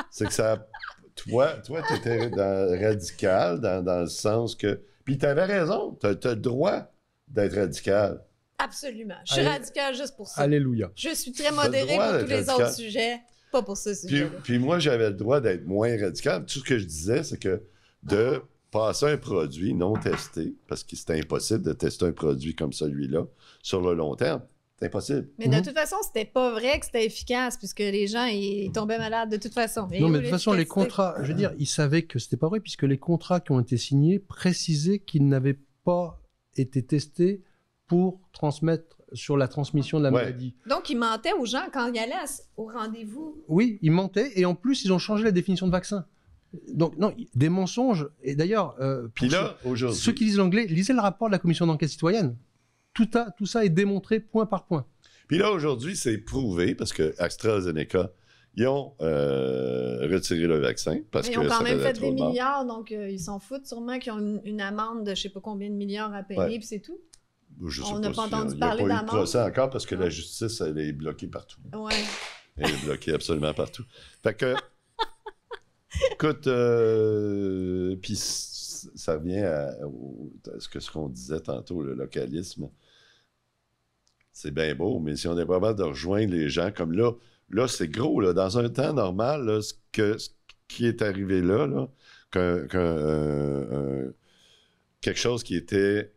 Speaker 2: c'est que ça... Toi, tu étais radical dans le sens que... Puis tu avais raison. Tu as le droit d'être radical.
Speaker 1: Absolument. Je suis radical juste pour ça.
Speaker 3: Alléluia.
Speaker 1: Je suis très modéré pour tous les autres sujets, pas pour ce sujet.
Speaker 2: Puis moi, j'avais le droit d'être moins radical. Tout ce que je disais, c'est que de passer un produit non testé, parce que c'était impossible de tester un produit comme celui-là sur le long terme. C'est impossible.
Speaker 1: Mais de toute façon, c'était pas vrai que c'était efficace, puisque les gens ils tombaient malades de toute façon.
Speaker 3: Non, mais de toute façon, les contrats, je veux dire, ils savaient que c'était pas vrai, puisque les contrats qui ont été signés précisaient qu'ils n'avaient pas été testés pour transmettre sur la transmission de la maladie.
Speaker 1: Donc, ils mentaient aux gens quand ils allaient au rendez-vous.
Speaker 3: Oui, ils mentaient, et en plus, ils ont changé la définition de vaccin. Donc, non, des mensonges. Et d'ailleurs,
Speaker 2: puis là, aujourd'hui...
Speaker 3: ceux qui lisent l'anglais, lisez le rapport de la Commission d'enquête citoyenne. Tout ça est démontré point par point.
Speaker 2: Puis là, aujourd'hui, c'est prouvé, parce que AstraZeneca, ils ont retiré le vaccin. Parce
Speaker 1: ils ont
Speaker 2: que
Speaker 1: quand
Speaker 2: ça
Speaker 1: même
Speaker 2: faisait
Speaker 1: fait
Speaker 2: trop
Speaker 1: des
Speaker 2: de morts.
Speaker 1: milliards, donc ils s'en foutent sûrement qu'ils ont une amende de je sais pas combien de milliards à payer, puis c'est tout.
Speaker 2: On
Speaker 1: n'a pas entendu
Speaker 2: il
Speaker 1: parler
Speaker 2: n'y a pas eu de
Speaker 1: d'amende.
Speaker 2: procès encore parce que la justice, elle est bloquée partout.
Speaker 1: Ouais.
Speaker 2: Elle est bloquée absolument partout. Fait que, écoute, puis ça vient à ce qu'on disait tantôt, le localisme. C'est bien beau, mais si on est capable de rejoindre les gens, comme là c'est gros, là, dans un temps normal, là, ce qui est arrivé là quelque chose qui était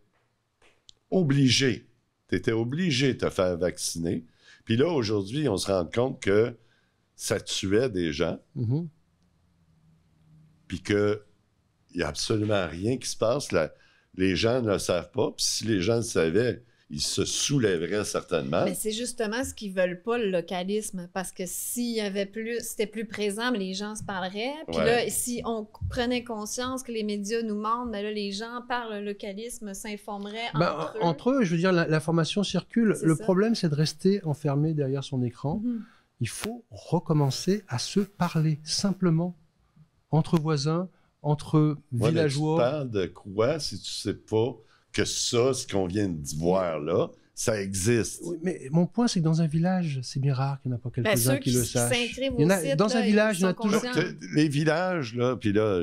Speaker 2: obligé. Tu étais obligé de te faire vacciner. Puis là, aujourd'hui, on se rend compte que ça tuait des gens.
Speaker 3: Mm-hmm.
Speaker 2: Puis qu'il n'y a absolument rien qui se passe. Les gens ne le savent pas. Puis si les gens le savaient, ils se soulèveraient certainement.
Speaker 1: Mais c'est justement ce qu'ils veulent pas, le localisme. Parce que s'il y avait c'était plus présent, les gens se parleraient. Puis là, si on prenait conscience que les médias nous mentent, là, les gens parlent le localisme, s'informeraient
Speaker 3: entre eux. Je veux dire, l'information circule. Le problème, c'est de rester enfermé derrière son écran.
Speaker 1: Mm-hmm.
Speaker 3: Il faut recommencer à se parler simplement entre voisins, entre villageois.
Speaker 2: Mais tu parles de quoi si tu sais pas que ça, ce qu'on vient de voir là, ça existe?
Speaker 3: Oui, mais mon point, c'est que dans un village, c'est bien rare qu'il n'y en a pas quelques-uns qui le sachent. Dans un village, il y en a toujours...
Speaker 2: Les villages, là, puis là,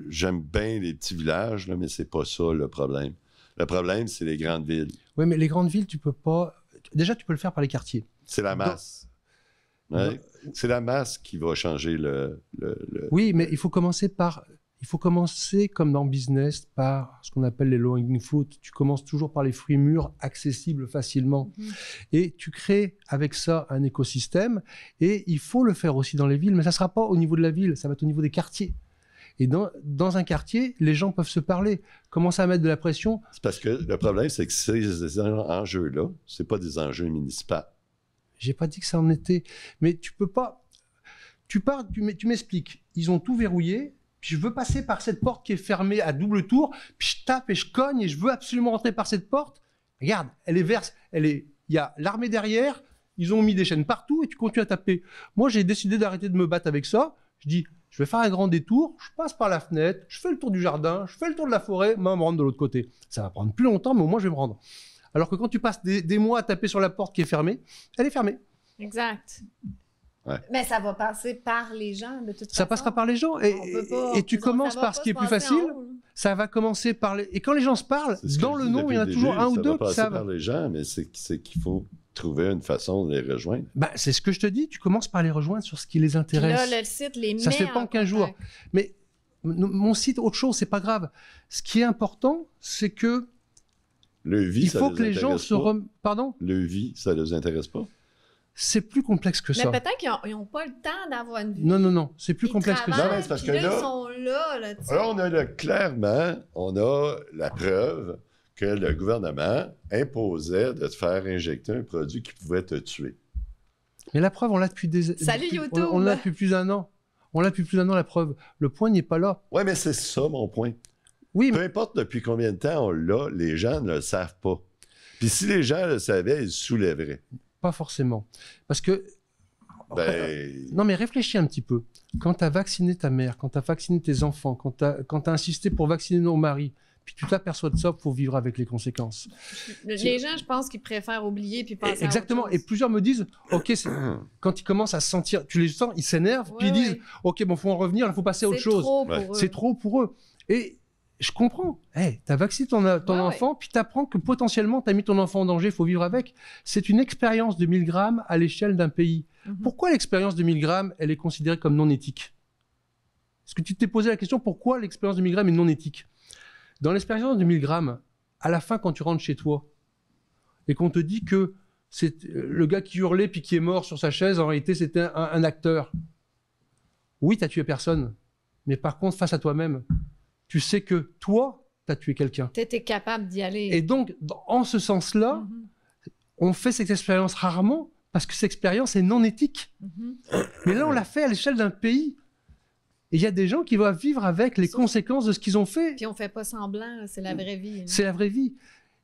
Speaker 2: j'aime bien les petits villages, là, mais c'est pas ça le problème. Le problème, c'est les grandes villes.
Speaker 3: Oui, mais les grandes villes, tu peux pas... Déjà, tu peux le faire par les quartiers.
Speaker 2: C'est la masse. Ouais. C'est la masse qui va changer le...
Speaker 3: Oui, mais il faut commencer comme dans le business par ce qu'on appelle les low-hanging fruit. Tu commences toujours par les fruits mûrs, accessibles facilement. Et tu crées avec ça un écosystème. Et il faut le faire aussi dans les villes, mais ça ne sera pas au niveau de la ville, ça va être au niveau des quartiers. Et dans un quartier, les gens peuvent se parler, commencer à mettre de la pression.
Speaker 2: C'est parce que le problème, c'est que ces enjeux-là, ce n'est pas des enjeux municipaux.
Speaker 3: J'ai pas dit que ça en était. Mais tu peux pas... Tu m'expliques. Ils ont tout verrouillé. Puis je veux passer par cette porte qui est fermée à double tour, puis je tape et je cogne et je veux absolument rentrer par cette porte. Regarde, elle est verse, il y a l'armée derrière, ils ont mis des chaînes partout et tu continues à taper. Moi, j'ai décidé d'arrêter de me battre avec ça. Je dis, je vais faire un grand détour, je passe par la fenêtre, je fais le tour du jardin, je fais le tour de la forêt, moi, je me rends de l'autre côté. Ça va prendre plus longtemps, mais au moins, je vais me rendre. Alors que quand tu passes des mois à taper sur la porte qui est fermée, elle est fermée.
Speaker 1: Exact.
Speaker 2: Ouais.
Speaker 1: Mais ça va passer par les gens, de toute façon.
Speaker 3: Ça passera par les gens. Et tu commences par ce qui est plus facile. Ça va commencer par les... Et quand les gens se parlent, dans le nom, il y en a toujours un ou deux qui savent. Ça va passer
Speaker 2: par les gens, mais c'est qu'il faut trouver une façon de les rejoindre.
Speaker 3: C'est ce que je te dis. Tu commences par les rejoindre sur ce qui les intéresse.
Speaker 1: Puis là, le site les met
Speaker 3: ça se fait pas en 15 jours. Mais mon site, autre chose, c'est pas grave. Ce qui est important, c'est que...
Speaker 2: Le vie,
Speaker 3: il faut que les gens se...
Speaker 2: Pardon? Le vie, ça ne les intéresse pas?
Speaker 3: C'est plus complexe que ça.
Speaker 1: Mais peut-être qu'ils n'ont pas le temps d'avoir une vie.
Speaker 3: Non, c'est plus
Speaker 1: Ils
Speaker 3: complexe que ça.
Speaker 2: Non, mais c'est parce
Speaker 1: puis
Speaker 2: que là-
Speaker 1: ils sont là, tu sais.
Speaker 2: Alors, clairement, on a la preuve que le gouvernement imposait de te faire injecter un produit qui pouvait te tuer.
Speaker 3: Mais la preuve, on l'a depuis des...
Speaker 1: Salut,
Speaker 3: depuis-
Speaker 1: YouTube!
Speaker 3: On l'a depuis plus d'un an. On l'a depuis plus d'un an, la preuve. Le point n'est pas là.
Speaker 2: Oui, mais c'est ça mon point.
Speaker 3: Oui,
Speaker 2: Peu
Speaker 3: mais...
Speaker 2: importe depuis combien de temps on l'a, les gens ne le savent pas. Puis si les gens le savaient, ils se soulèveraient.
Speaker 3: Pas forcément. Parce que...
Speaker 2: Ben,
Speaker 3: Non, mais réfléchis un petit peu. Quand tu as vacciné ta mère, quand tu as vacciné tes enfants, quand tu as insisté pour vacciner nos maris, puis tu t'aperçois de ça, il faut vivre avec les conséquences.
Speaker 1: Les gens, je pense qu'ils préfèrent oublier puis passer
Speaker 3: Exactement.
Speaker 1: à autre
Speaker 3: Et
Speaker 1: chose.
Speaker 3: plusieurs me disent, OK, quand ils commencent à se sentir, tu les sens, ils s'énervent, puis ils disent, OK, bon, faut en revenir, il faut passer à autre chose.
Speaker 1: C'est trop
Speaker 2: Ouais.
Speaker 1: pour eux.
Speaker 3: C'est trop pour eux. Et je comprends. Hey, tu as vacciné ton enfant, puis tu apprends que potentiellement, tu as mis ton enfant en danger, il faut vivre avec. C'est une expérience de 1000 grammes à l'échelle d'un pays.
Speaker 1: Mhm.
Speaker 3: Pourquoi l'expérience de 1000 grammes, elle est considérée comme non éthique? Est-ce que tu t'es posé la question pourquoi l'expérience de 1000 grammes est non éthique? Dans l'expérience de 1000 grammes, à la fin, quand tu rentres chez toi, et qu'on te dit que c'est le gars qui hurlait puis qui est mort sur sa chaise, en réalité, c'était un acteur. Oui, tu as tué personne. Mais par contre, face à toi-même, tu sais que toi, tu as tué quelqu'un.
Speaker 1: Tu étais capable d'y aller.
Speaker 3: Et donc, en ce sens-là,
Speaker 1: Mhm.
Speaker 3: on fait cette expérience rarement parce que cette expérience est non éthique.
Speaker 1: Mhm.
Speaker 3: Mais là, on l'a fait à l'échelle d'un pays. Et il y a des gens qui doivent vivre avec les conséquences de ce qu'ils ont fait.
Speaker 1: Puis on fait pas semblant, là, c'est la vraie vie. là.
Speaker 3: C'est la vraie vie.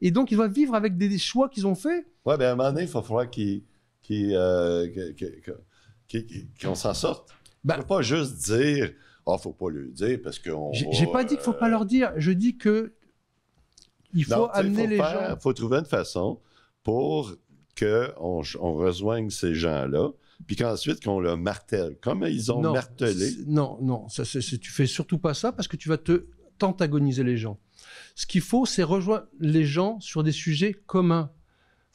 Speaker 3: Et donc, ils doivent vivre avec des choix qu'ils ont faits.
Speaker 2: ouais, ben à un moment donné, il va falloir qu'on s'en sorte.
Speaker 3: Ben-
Speaker 2: Il ne faut pas juste dire « Ah, faut pas le dire parce qu'on
Speaker 3: J'ai pas dit qu'il faut pas leur dire. Je dis que il faut amener les gens.
Speaker 2: Il faut trouver une façon pour qu'on rejoigne ces gens-là, puis qu'ensuite qu'on le martèle, comme ils ont martelé.
Speaker 3: Non, tu fais surtout pas ça parce que tu vas t'antagoniser les gens. Ce qu'il faut, c'est rejoindre les gens sur des sujets communs.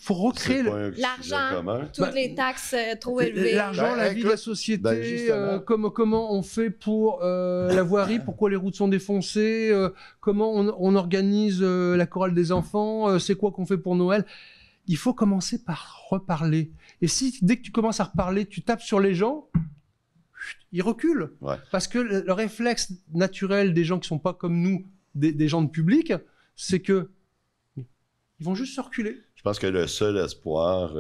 Speaker 3: Il faut recréer
Speaker 2: C'est pas un sujet
Speaker 1: L'argent,
Speaker 2: commun.
Speaker 1: toutes les taxes trop élevées.
Speaker 3: l'argent,
Speaker 2: Ben,
Speaker 3: la vie de la
Speaker 2: écoute,
Speaker 3: société,
Speaker 2: ben, justement.
Speaker 3: comment on fait pour la voirie, pourquoi les routes sont défoncées, comment on organise la chorale des enfants, c'est quoi qu'on fait pour Noël. Il faut commencer par reparler. Et si dès que tu commences à reparler, tu tapes sur les gens, ils reculent.
Speaker 2: Ouais.
Speaker 3: Parce que le réflexe naturel des gens qui sont pas comme nous, des gens de public, c'est que ils vont juste se reculer.
Speaker 2: Je pense que le seul espoir,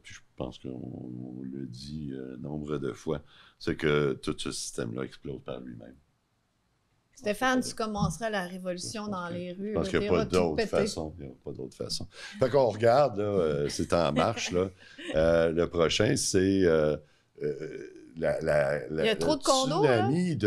Speaker 2: puis je pense qu'on le dit nombre de fois, c'est que tout ce système-là explose par lui-même.
Speaker 1: Stéphane, tu commenceras la révolution dans les rues.
Speaker 2: Je pense
Speaker 1: là,
Speaker 2: qu'il n'y a pas
Speaker 1: t'iras tout
Speaker 2: d'autre
Speaker 1: péter.
Speaker 2: façon. Il n'y a pas d'autre façon. Fait qu'on regarde, là, c'est en marche. Là. Le prochain, c'est
Speaker 1: Il y a trop de condos,
Speaker 2: tsunami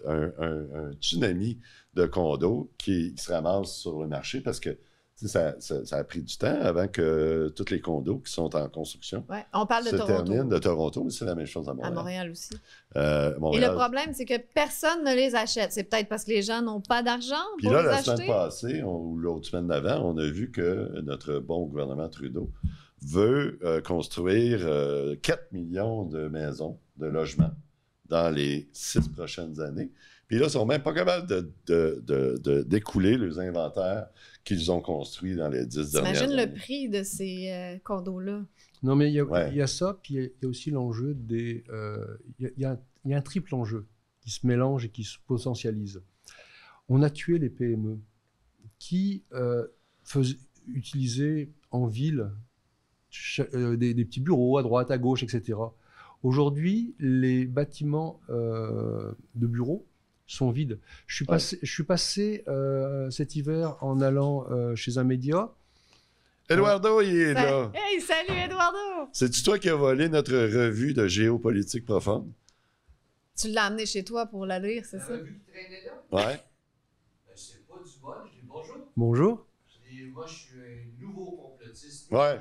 Speaker 2: un tsunami de condos qui se ramasse sur le marché parce que ça a pris du temps avant que tous les condos qui sont en construction
Speaker 1: Ouais, on parle de
Speaker 2: se
Speaker 1: Toronto.
Speaker 2: terminent. De Toronto, mais c'est la même chose à
Speaker 1: À
Speaker 2: Montréal.
Speaker 1: Montréal aussi. Et
Speaker 2: Montréal.
Speaker 1: le problème, c'est que personne ne les achète. C'est peut-être parce que les gens n'ont pas d'argent
Speaker 2: Puis
Speaker 1: pour
Speaker 2: là,
Speaker 1: les
Speaker 2: la
Speaker 1: acheter.
Speaker 2: semaine passée, ou l'autre semaine d'avant, on a vu que notre bon gouvernement Trudeau veut construire 4 millions de maisons, de logements, dans les 6 prochaines années. Puis là, ils sont même pas capables d'écouler les inventaires qu'ils ont construits dans les 10 dernières
Speaker 1: T'imagines
Speaker 2: années.
Speaker 1: le prix de ces condos-là?
Speaker 3: Non, mais il y
Speaker 2: Ouais.
Speaker 3: a ça, puis il y a aussi l'enjeu des... Il y a un triple enjeu qui se mélange et qui se potentialise. On a tué les PME qui utilisaient en ville des petits bureaux à droite, à gauche, etc. Aujourd'hui, les bâtiments de bureaux sont vides. Je suis passé cet hiver en allant chez un média.
Speaker 2: Eduardo, il est là.
Speaker 1: Hey, salut Eduardo!
Speaker 2: C'est-tu toi qui as volé notre revue de géopolitique profonde?
Speaker 1: Tu l'as amené chez toi pour la lire, c'est ça?
Speaker 6: Vu qu'il traînait là,
Speaker 2: Ouais.
Speaker 6: ben, c'est pas du vol. Je dis bonjour.
Speaker 3: Bonjour.
Speaker 6: Je dis, moi, je suis un nouveau complotiste.
Speaker 2: Ouais.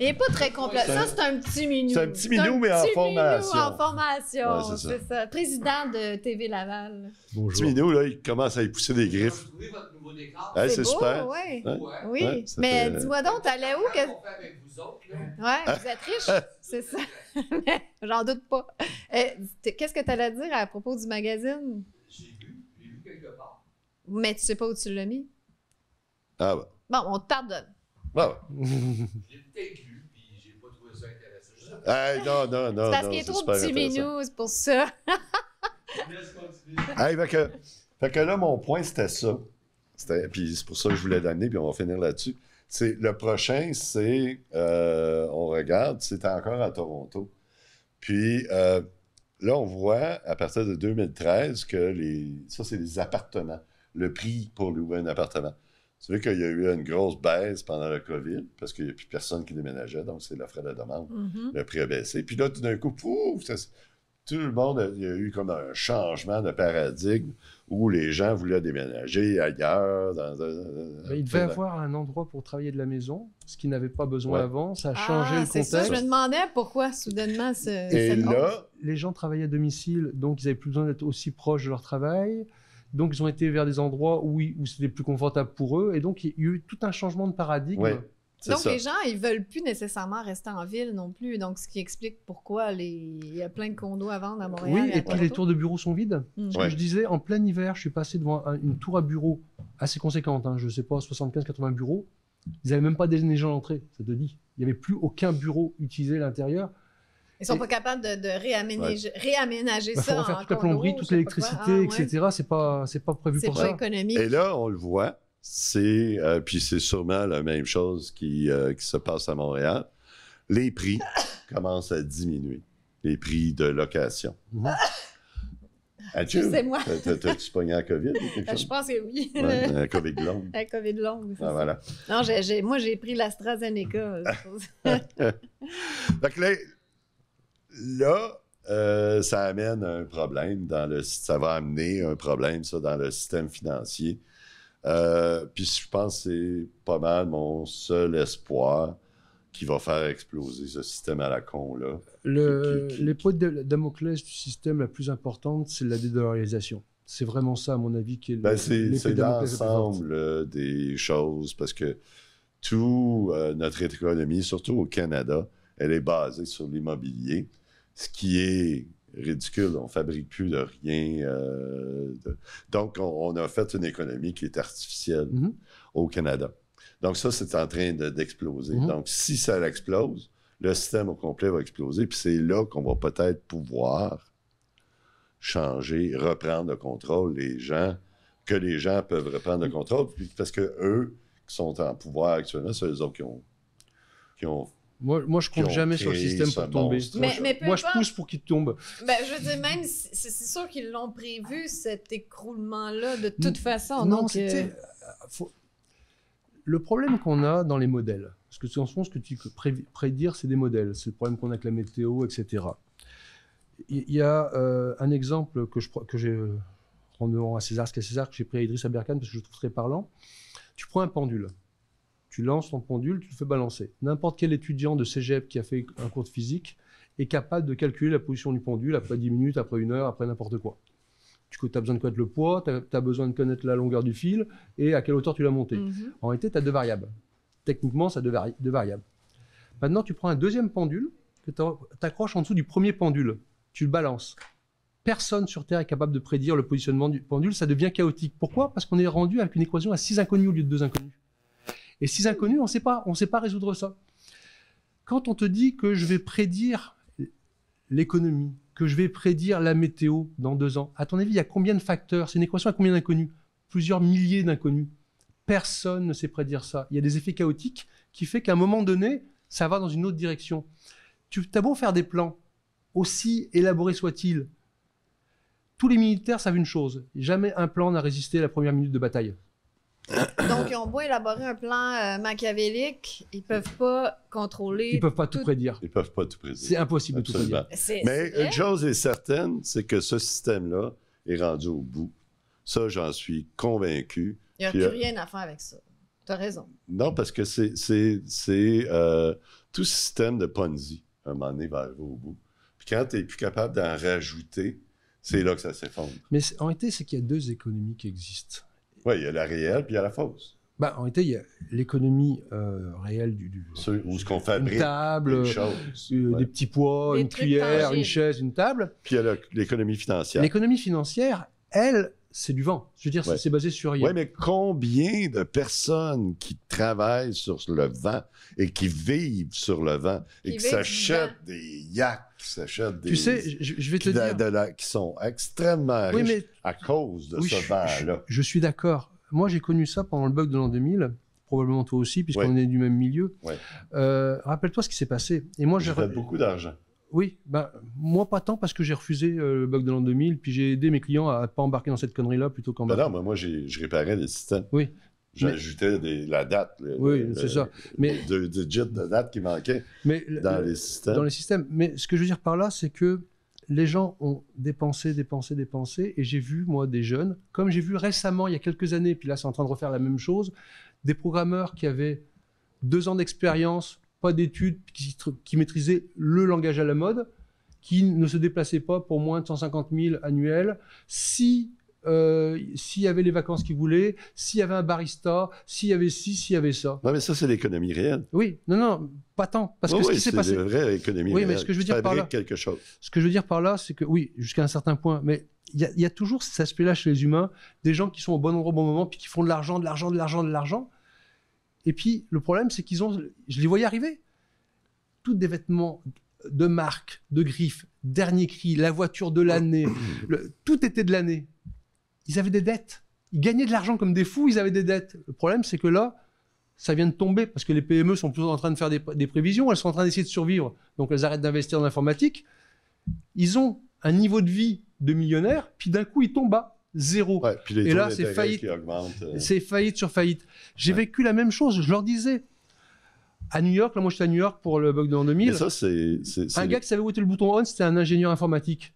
Speaker 1: Il n'est pas très complet. Ça, c'est un petit minou.
Speaker 2: C'est un petit minou, mais en formation.
Speaker 1: En formation,
Speaker 2: Ouais, c'est ça.
Speaker 1: c'est ça. Président de TV Laval.
Speaker 3: Bonjour.
Speaker 2: Petit minou, là, il commence à y pousser des
Speaker 6: Vous
Speaker 2: griffes.
Speaker 6: trouvez votre nouveau décor?
Speaker 2: Hey, c'est
Speaker 1: beau,
Speaker 2: super.
Speaker 1: ouais.
Speaker 2: Hein?
Speaker 6: Ouais.
Speaker 1: Oui,
Speaker 2: Ouais, ça
Speaker 1: mais
Speaker 2: fait-
Speaker 1: dis-moi donc, t'allais où?
Speaker 6: Qu'on fait avec vous autres, là?
Speaker 1: Ouais, vous êtes riche, c'est ça. J'en doute pas. Qu'est-ce que t'allais dire à propos du magazine?
Speaker 6: J'ai vu quelque part.
Speaker 1: Mais tu sais pas où tu l'as mis.
Speaker 2: Ah bah.
Speaker 1: Bon, on te pardonne.
Speaker 2: Ah bah.
Speaker 6: J'ai peut-être lu, puis j'ai pas trouvé ça intéressant. Je
Speaker 2: Hey, non,
Speaker 1: C'est parce qu'il est
Speaker 2: c'est
Speaker 1: trop
Speaker 2: super
Speaker 1: petit
Speaker 2: intéressant.
Speaker 1: minou, c'est pour ça.
Speaker 2: Hey, fait que là, mon point, c'était ça. Puis c'est pour ça que je voulais l'amener, puis on va finir là-dessus. Le prochain, on regarde, c'est encore à Toronto. Puis là, on voit, à partir de 2013, que ça, c'est les appartements. Le prix pour louer un appartement. Tu vois qu'il y a eu une grosse baisse pendant le COVID, parce qu'il n'y a plus personne qui déménageait, donc c'est l'offre et la demande. Le prix a baissé. Puis là, tout d'un coup, pouf, tout le monde, il y a eu comme un changement de paradigme où les gens voulaient déménager ailleurs.
Speaker 3: Il devait avoir un endroit pour travailler de la maison, ce qu'ils n'avaient pas besoin avant. Ça a changé le
Speaker 1: c'est
Speaker 3: contexte.
Speaker 1: ça, je me demandais pourquoi soudainement
Speaker 2: Et là,
Speaker 3: les gens travaillaient à domicile, donc ils n'avaient plus besoin d'être aussi proches de leur travail. Donc ils ont été vers des endroits où c'était plus confortable pour eux. Et donc il y a eu tout un changement de paradigme.
Speaker 2: Ouais.
Speaker 1: Donc, les gens, ils veulent plus nécessairement rester en ville non plus. Donc, ce qui explique pourquoi il y a plein de condos à vendre à Montréal.
Speaker 3: Oui, et puis les tours de bureaux sont vides. Ce que
Speaker 2: Ouais.
Speaker 3: je disais, en plein hiver, je suis passé devant une tour à bureaux assez conséquente, je ne sais pas, 75-80 bureaux. Ils n'avaient même pas déneigé l'entrée, ça te dit. Il n'y avait plus aucun bureau utilisé à l'intérieur.
Speaker 1: Ils sont pas capables de réaménager
Speaker 3: Il
Speaker 1: ça
Speaker 3: faut
Speaker 1: en
Speaker 3: refaire toute la
Speaker 1: condo,
Speaker 3: plomberie,
Speaker 1: je
Speaker 3: toute
Speaker 1: sais pas
Speaker 3: l'électricité,
Speaker 1: quoi.
Speaker 3: etc. C'est pas prévu
Speaker 1: C'est
Speaker 3: pour
Speaker 1: pas
Speaker 3: ça.
Speaker 1: économique.
Speaker 2: Et là, on le voit, puis c'est sûrement la même chose qui se passe à Montréal. Les prix commencent à diminuer, les prix de location.
Speaker 1: Excusez-moi.
Speaker 2: T'as-tu pogné la COVID ou quelque chose?
Speaker 1: Je pense que oui.
Speaker 2: Ouais, la COVID longue.
Speaker 1: La COVID longue. c'est ça.
Speaker 2: Voilà.
Speaker 1: Non, moi, j'ai pris l'AstraZeneca.
Speaker 2: Donc là, ça amène un problème ça va amener un problème, ça, dans le système financier. Puis je pense que c'est pas mal mon seul espoir qui va faire exploser ce système à la con, là.
Speaker 3: L'épée de Damoclès du système la plus importante, c'est la dédollarisation. C'est vraiment ça, à mon avis, qui est
Speaker 2: C'est
Speaker 3: l'épée de Damoclès la plus forte.
Speaker 2: l'ensemble des choses, parce que toute notre économie, surtout au Canada, elle est basée sur l'immobilier, ce qui est ridicule. On ne fabrique plus de rien. Donc, on a fait une économie qui est artificielle au Canada. Donc, ça, c'est en train d'exploser. Donc, si ça explose, le système au complet va exploser. Puis c'est là qu'on va peut-être pouvoir changer, reprendre le contrôle. Les gens peuvent reprendre le contrôle. Puis parce que eux qui sont en pouvoir actuellement, c'est eux autres qui ont
Speaker 3: Moi, je compte jamais sur le système pour tomber.
Speaker 1: Mais peu
Speaker 3: Moi, je
Speaker 1: importe.
Speaker 3: pousse pour qu'il tombe.
Speaker 1: Je veux dire, même, c'est sûr qu'ils l'ont prévu, cet écroulement-là, de toute façon.
Speaker 3: Non,
Speaker 1: donc,
Speaker 3: le problème qu'on a dans les modèles, parce que en ce moment, ce que tu prédire, c'est des modèles. C'est le problème qu'on a avec la météo, etc. Il y a un exemple que j'ai, rendant à César ce qu'est César, que j'ai pris à Idriss Aberkan parce que je le trouve très parlant. Tu prends un pendule. Tu lances ton pendule, tu le fais balancer. N'importe quel étudiant de cégep qui a fait un cours de physique est capable de calculer la position du pendule après 10 minutes, après 1 heure, après n'importe quoi. Tu as besoin de connaître le poids, tu as besoin de connaître la longueur du fil et à quelle hauteur tu l'as monté. En réalité, tu as 2 variables. Techniquement, ça a 2 variables. Maintenant, tu prends un deuxième pendule que tu accroches en dessous du premier pendule. Tu le balances. Personne sur Terre est capable de prédire le positionnement du pendule. Ça devient chaotique. Pourquoi? Parce qu'on est rendu avec une équation à 6 inconnus au lieu de 2 inconnus. Et 6 inconnus, on ne sait pas résoudre ça. Quand on te dit que je vais prédire l'économie, que je vais prédire la météo dans 2 ans, à ton avis, il y a combien de facteurs? C'est une équation à combien d'inconnus? Plusieurs milliers d'inconnus. Personne ne sait prédire ça. Il y a des effets chaotiques qui font qu'à un moment donné, ça va dans une autre direction. Tu as beau faire des plans, aussi élaborés soient-ils, tous les militaires savent une chose, jamais un plan n'a résisté à la première minute de bataille.
Speaker 1: Donc, ils ont beau élaborer un plan machiavélique, ils peuvent pas contrôler...
Speaker 3: Ils peuvent pas tout prédire.
Speaker 2: Ils peuvent pas tout prédire.
Speaker 3: C'est impossible de tout prédire.
Speaker 2: Mais une chose est certaine, c'est que ce système-là est rendu au bout. Ça, j'en suis convaincu.
Speaker 1: Il n'y a plus rien à faire avec ça. Tu as raison.
Speaker 2: Non, parce que c'est tout système de Ponzi, à un moment donné, va arriver au bout. Puis quand tu n'es plus capable d'en rajouter, c'est là que ça s'effondre.
Speaker 3: Mais en réalité, c'est qu'il y a 2 économies qui existent.
Speaker 2: Oui, il y a la réelle puis il y a la fausse.
Speaker 3: En réalité, il y a l'économie réelle
Speaker 2: où ce qu'on fabrique
Speaker 3: une table, des petits pois, une cuillère, une chaise, une table.
Speaker 2: Puis il y a l'économie financière.
Speaker 3: L'économie financière, elle, c'est du vent. Je veux dire,
Speaker 2: Ouais.
Speaker 3: c'est basé sur rien.
Speaker 2: Oui, mais combien de personnes qui travaillent sur le vent et qui vivent sur le vent et
Speaker 1: Qui
Speaker 2: qui
Speaker 1: vivent
Speaker 2: s'achètent
Speaker 1: du
Speaker 2: des yachts, qui s'achètent des...
Speaker 3: Tu sais, je vais te dire...
Speaker 2: qui sont extrêmement
Speaker 3: Oui,
Speaker 2: riches
Speaker 3: mais
Speaker 2: à cause de
Speaker 3: oui,
Speaker 2: ce vent-là.
Speaker 3: je suis d'accord. Moi, j'ai connu ça pendant le bug de l'an 2000, probablement toi aussi, puisqu'on
Speaker 2: Ouais.
Speaker 3: est du même milieu.
Speaker 2: Ouais.
Speaker 3: Rappelle-toi ce qui s'est passé. Et moi,
Speaker 2: J'ai fait beaucoup d'argent.
Speaker 3: Oui, ben, moi pas tant parce que j'ai refusé le bug de l'an 2000, puis j'ai aidé mes clients à ne pas embarquer dans cette connerie-là plutôt
Speaker 2: Ben
Speaker 3: qu'embarquer.
Speaker 2: non, mais moi, je réparais des systèmes.
Speaker 3: Oui.
Speaker 2: J'ajoutais la date.
Speaker 3: C'est ça. Mais,
Speaker 2: Deux digits de date qui manquaient
Speaker 3: mais
Speaker 2: dans les systèmes.
Speaker 3: dans les systèmes. Mais ce que je veux dire par là, c'est que les gens ont dépensé, et j'ai vu, moi, des jeunes, comme j'ai vu récemment, il y a quelques années, puis là, c'est en train de refaire la même chose, des programmeurs qui avaient 2 ans d'expérience, pas d'études, qui maîtrisaient le langage à la mode, qui ne se déplaçaient pas pour moins de 150 000 annuels. S'il y avait les vacances qu'ils voulaient, s'il y avait un barista, s'il y avait ci, s'il y avait ça.
Speaker 2: Non, mais ça, c'est l'économie réelle.
Speaker 3: Oui, non, pas tant. Parce que ce qui s'est passé...
Speaker 2: c'est la vraie économie
Speaker 3: Oui,
Speaker 2: réelle.
Speaker 3: mais ce que je veux
Speaker 2: Tu
Speaker 3: dire par là-
Speaker 2: fabriques quelque chose.
Speaker 3: Ce que je veux dire par là, c'est que oui, jusqu'à un certain point, mais il y a toujours cet aspect-là chez les humains, des gens qui sont au bon endroit au bon moment, puis qui font de l'argent. Et puis, le problème, c'est je les voyais arriver. Toutes des vêtements de marque, de griffes, dernier cri, la voiture de l'année, tout était de l'année. Ils avaient des dettes. Ils gagnaient de l'argent comme des fous, ils avaient des dettes. Le problème, c'est que là, ça vient de tomber parce que les PME sont toujours en train de faire des prévisions, elles sont en train d'essayer de survivre, donc elles arrêtent d'investir dans l'informatique. Ils ont un niveau de vie de millionnaire, puis d'un coup, ils tombent à 0.
Speaker 2: Ouais, puis les
Speaker 3: Et
Speaker 2: taux
Speaker 3: là, c'est
Speaker 2: d'intérêt
Speaker 3: faillite.
Speaker 2: qui augmentent.
Speaker 3: C'est faillite sur faillite. J'ai vécu la même chose, je leur disais. À New York, là, moi j'étais à New York pour le bug de l'an 2000.
Speaker 2: Mais ça, c'est
Speaker 3: Un gars qui savait où était le bouton on, c'était un ingénieur informatique.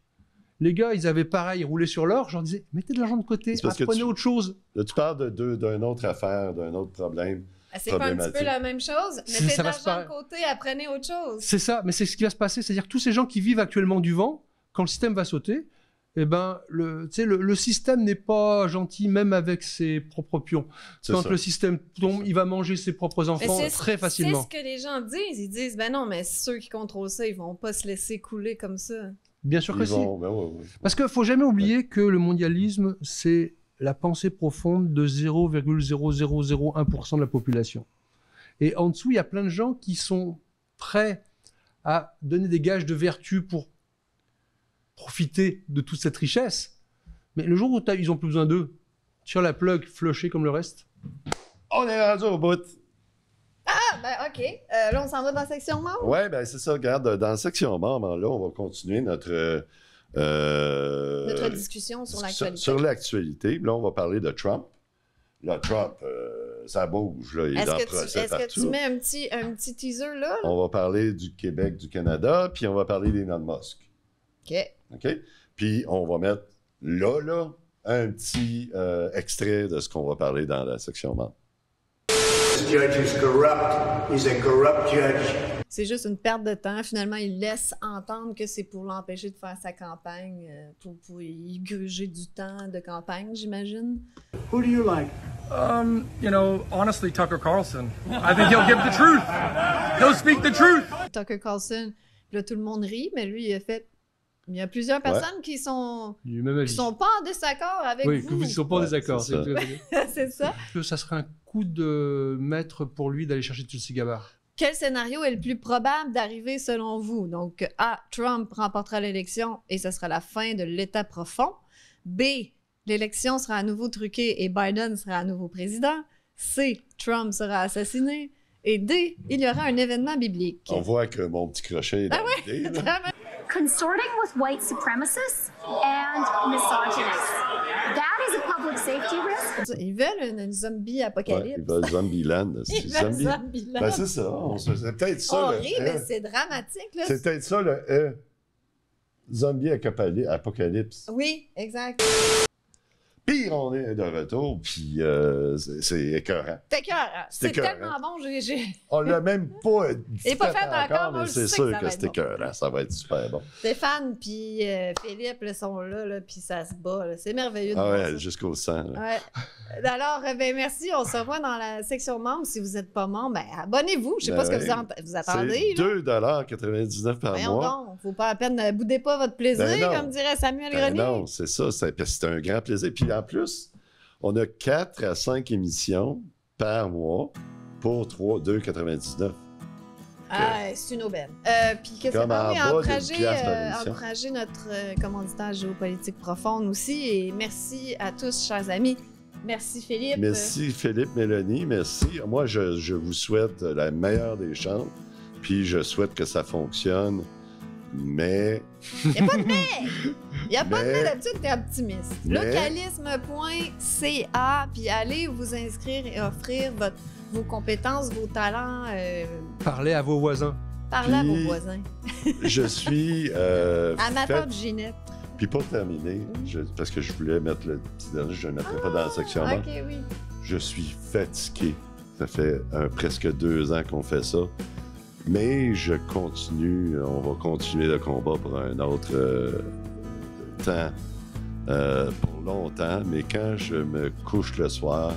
Speaker 3: Les gars, ils avaient pareil, roulé sur l'or. Je leur disais, mettez de l'argent de côté,
Speaker 2: C'est parce que
Speaker 3: apprenez autre chose.
Speaker 2: Là, tu parles d'une autre affaire, d'un autre problème.
Speaker 1: C'est pas un petit peu
Speaker 2: problématique.
Speaker 1: la même chose?
Speaker 3: Ça
Speaker 1: Mettez de
Speaker 3: va se
Speaker 1: l'argent de
Speaker 3: par-
Speaker 1: côté, apprenez autre chose.
Speaker 3: C'est ça, mais c'est ce qui va se passer. C'est-à-dire que tous ces gens qui vivent actuellement du vent, quand le système va sauter, eh ben, le système n'est pas gentil, même avec ses propres pions.
Speaker 2: C'est
Speaker 3: Quand
Speaker 2: ça.
Speaker 3: le système tombe, il va manger ses propres
Speaker 1: Mais
Speaker 3: enfants très facilement.
Speaker 1: C'est ce que les gens disent. Ils disent, ben non, mais ceux qui contrôlent ça, ils vont pas se laisser couler comme ça.
Speaker 3: Bien sûr que
Speaker 2: Ils
Speaker 3: si.
Speaker 2: vont, ben ouais.
Speaker 3: Parce qu'il ne faut jamais oublier que le mondialisme, c'est la pensée profonde de 0,0001% de la population. Et en dessous, il y a plein de gens qui sont prêts à donner des gages de vertu pour profiter de toute cette richesse. Mais le jour où ils n'ont plus besoin d'eux, sur la plug, flusher comme le reste.
Speaker 2: On est rendu au bout.
Speaker 1: Ah, ben OK. Là, on s'en va dans la section membres?
Speaker 2: Ouais, ben c'est ça. Regarde, dans la section membres, là, on va continuer notre
Speaker 1: Discussion sur l'actualité.
Speaker 2: Sur l'actualité. Là, on va parler de Trump. Là, Trump, ça bouge. Là, il est dans le procès
Speaker 1: Est-ce que
Speaker 2: partout.
Speaker 1: tu mets un petit teaser là?
Speaker 2: On va parler du Québec, du Canada, puis on va parler d'Elon Musk.
Speaker 1: OK.
Speaker 2: OK? Puis on va mettre là, un petit extrait de ce qu'on va parler dans la section membres.
Speaker 7: This judge is corrupt. He's a corrupt judge.
Speaker 1: C'est juste une perte de temps. Finalement, il laisse entendre que c'est pour l'empêcher de faire sa campagne, pour y gruger du temps de campagne, j'imagine.
Speaker 7: Who do you like?
Speaker 8: Honestly, Tucker Carlson. I think he'll give the truth. He'll speak the truth.
Speaker 1: Tucker Carlson, puis là, tout le monde rit, mais lui, il a fait... Il y a plusieurs personnes qui sont
Speaker 3: Du même avis.
Speaker 1: pas en désaccord avec
Speaker 3: Oui,
Speaker 1: vous.
Speaker 3: que vous ne sont pas en
Speaker 2: Ouais,
Speaker 3: désaccord.
Speaker 2: c'est ça.
Speaker 1: C'est ça.
Speaker 3: Ça serait un coup de maître pour lui d'aller chercher Tulsi Gabbard.
Speaker 1: Quel scénario est le plus probable d'arriver selon vous? Donc, A, Trump remportera l'élection et ce sera la fin de l'État profond. B, l'élection sera à nouveau truquée et Biden sera à nouveau président. C, Trump sera assassiné. Et D, il y aura un événement biblique.
Speaker 2: On voit que mon petit crochet est dans l'idée, là.
Speaker 1: Vraiment.
Speaker 9: Consorting with white supremacists and misogynists. That is a public safety risk.
Speaker 1: Ils veulent une zombie
Speaker 2: Ouais,
Speaker 1: apocalypse.
Speaker 2: il va Zombieland.
Speaker 1: Ils veulent Zombieland.
Speaker 2: Ben, c'est ça. C'est peut-être ça.
Speaker 1: On
Speaker 2: le
Speaker 1: rit,
Speaker 2: E.
Speaker 1: mais c'est dramatique. Là.
Speaker 2: C'est peut-être ça le E. Zombie apocalypse.
Speaker 1: Oui, exact.
Speaker 2: Puis on est de retour, puis c'est écœurant.
Speaker 1: C'est écœurant. C'est
Speaker 2: écœurant.
Speaker 1: tellement bon. J'ai...
Speaker 2: On l'a même pas dit
Speaker 1: Et pas fait encore, moi,
Speaker 2: mais
Speaker 1: je
Speaker 2: c'est
Speaker 1: sais
Speaker 2: sûr
Speaker 1: que ça
Speaker 2: que
Speaker 1: va
Speaker 2: c'est
Speaker 1: être bon.
Speaker 2: écœurant. Ça va être super bon.
Speaker 1: Stéphane puis Philippe là, sont là puis ça se bat. Là. C'est merveilleux de
Speaker 2: Ah
Speaker 1: voir
Speaker 2: ouais,
Speaker 1: ça.
Speaker 2: jusqu'au sang. là.
Speaker 1: Ouais. Alors, ben merci. On se revoit dans la section membres. Si vous n'êtes pas membre, ben abonnez-vous. Je sais pas
Speaker 2: Ben
Speaker 1: ce que
Speaker 2: ouais.
Speaker 1: vous attendez.
Speaker 2: C'est
Speaker 1: là.
Speaker 2: 2,99 par
Speaker 1: Voyons
Speaker 2: mois.
Speaker 1: donc. Faut pas la peine, boudez pas votre plaisir,
Speaker 2: Ben non.
Speaker 1: comme dirait Samuel
Speaker 2: Ben
Speaker 1: Grenier.
Speaker 2: non, c'est ça. Parce que c'est un grand plaisir. Puis en plus, on a 4 à 5 émissions par mois pour 2,99.
Speaker 1: Ah, c'est une aubaine. Puis que
Speaker 2: Comme en bas d'une pièce par émission.
Speaker 1: encourager notre commanditaire géopolitique profonde aussi. Et merci à tous, chers amis. Merci, Philippe.
Speaker 2: Merci, Philippe, Mélanie. Merci. Moi, je vous souhaite la meilleure des chances. Puis je souhaite que ça fonctionne. Mais.
Speaker 1: Il n'y a pas de mais! Il n'y a pas de mais, d'habitude, tu es optimiste. Localisme.ca, puis allez vous inscrire et offrir vos compétences, vos talents.
Speaker 3: Parlez à vos voisins.
Speaker 1: Parlez à vos voisins.
Speaker 2: Je suis.
Speaker 1: Amateur de Ginette.
Speaker 2: Puis pour terminer, parce que je voulais mettre le petit dernier, je ne le mettrai pas dans la section avant.
Speaker 1: OK, oui.
Speaker 2: Je suis fatigué. Ça fait presque 2 ans qu'on fait ça. Mais je continue, on va continuer le combat pour un autre temps, pour longtemps. Mais quand je me couche le soir,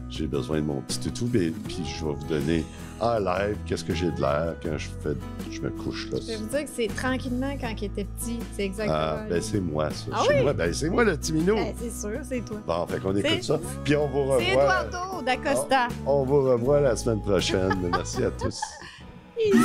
Speaker 2: j'ai besoin de mon petit toutou, puis je vais vous donner en live qu'est-ce que j'ai de l'air quand je me couche là.
Speaker 1: Je vais vous dire que c'est tranquillement quand il était petit, c'est exactement.
Speaker 2: Ah, ben c'est moi ça.
Speaker 1: Ah oui?
Speaker 2: C'est moi le petit minou.
Speaker 1: Ben, c'est sûr, c'est toi.
Speaker 2: Bon, fait qu'on écoute ça. Puis on vous
Speaker 1: C'est
Speaker 2: revoit.
Speaker 1: Eduardo d'Acosta.
Speaker 2: On vous revoit la semaine prochaine. Merci à tous.
Speaker 1: Easy.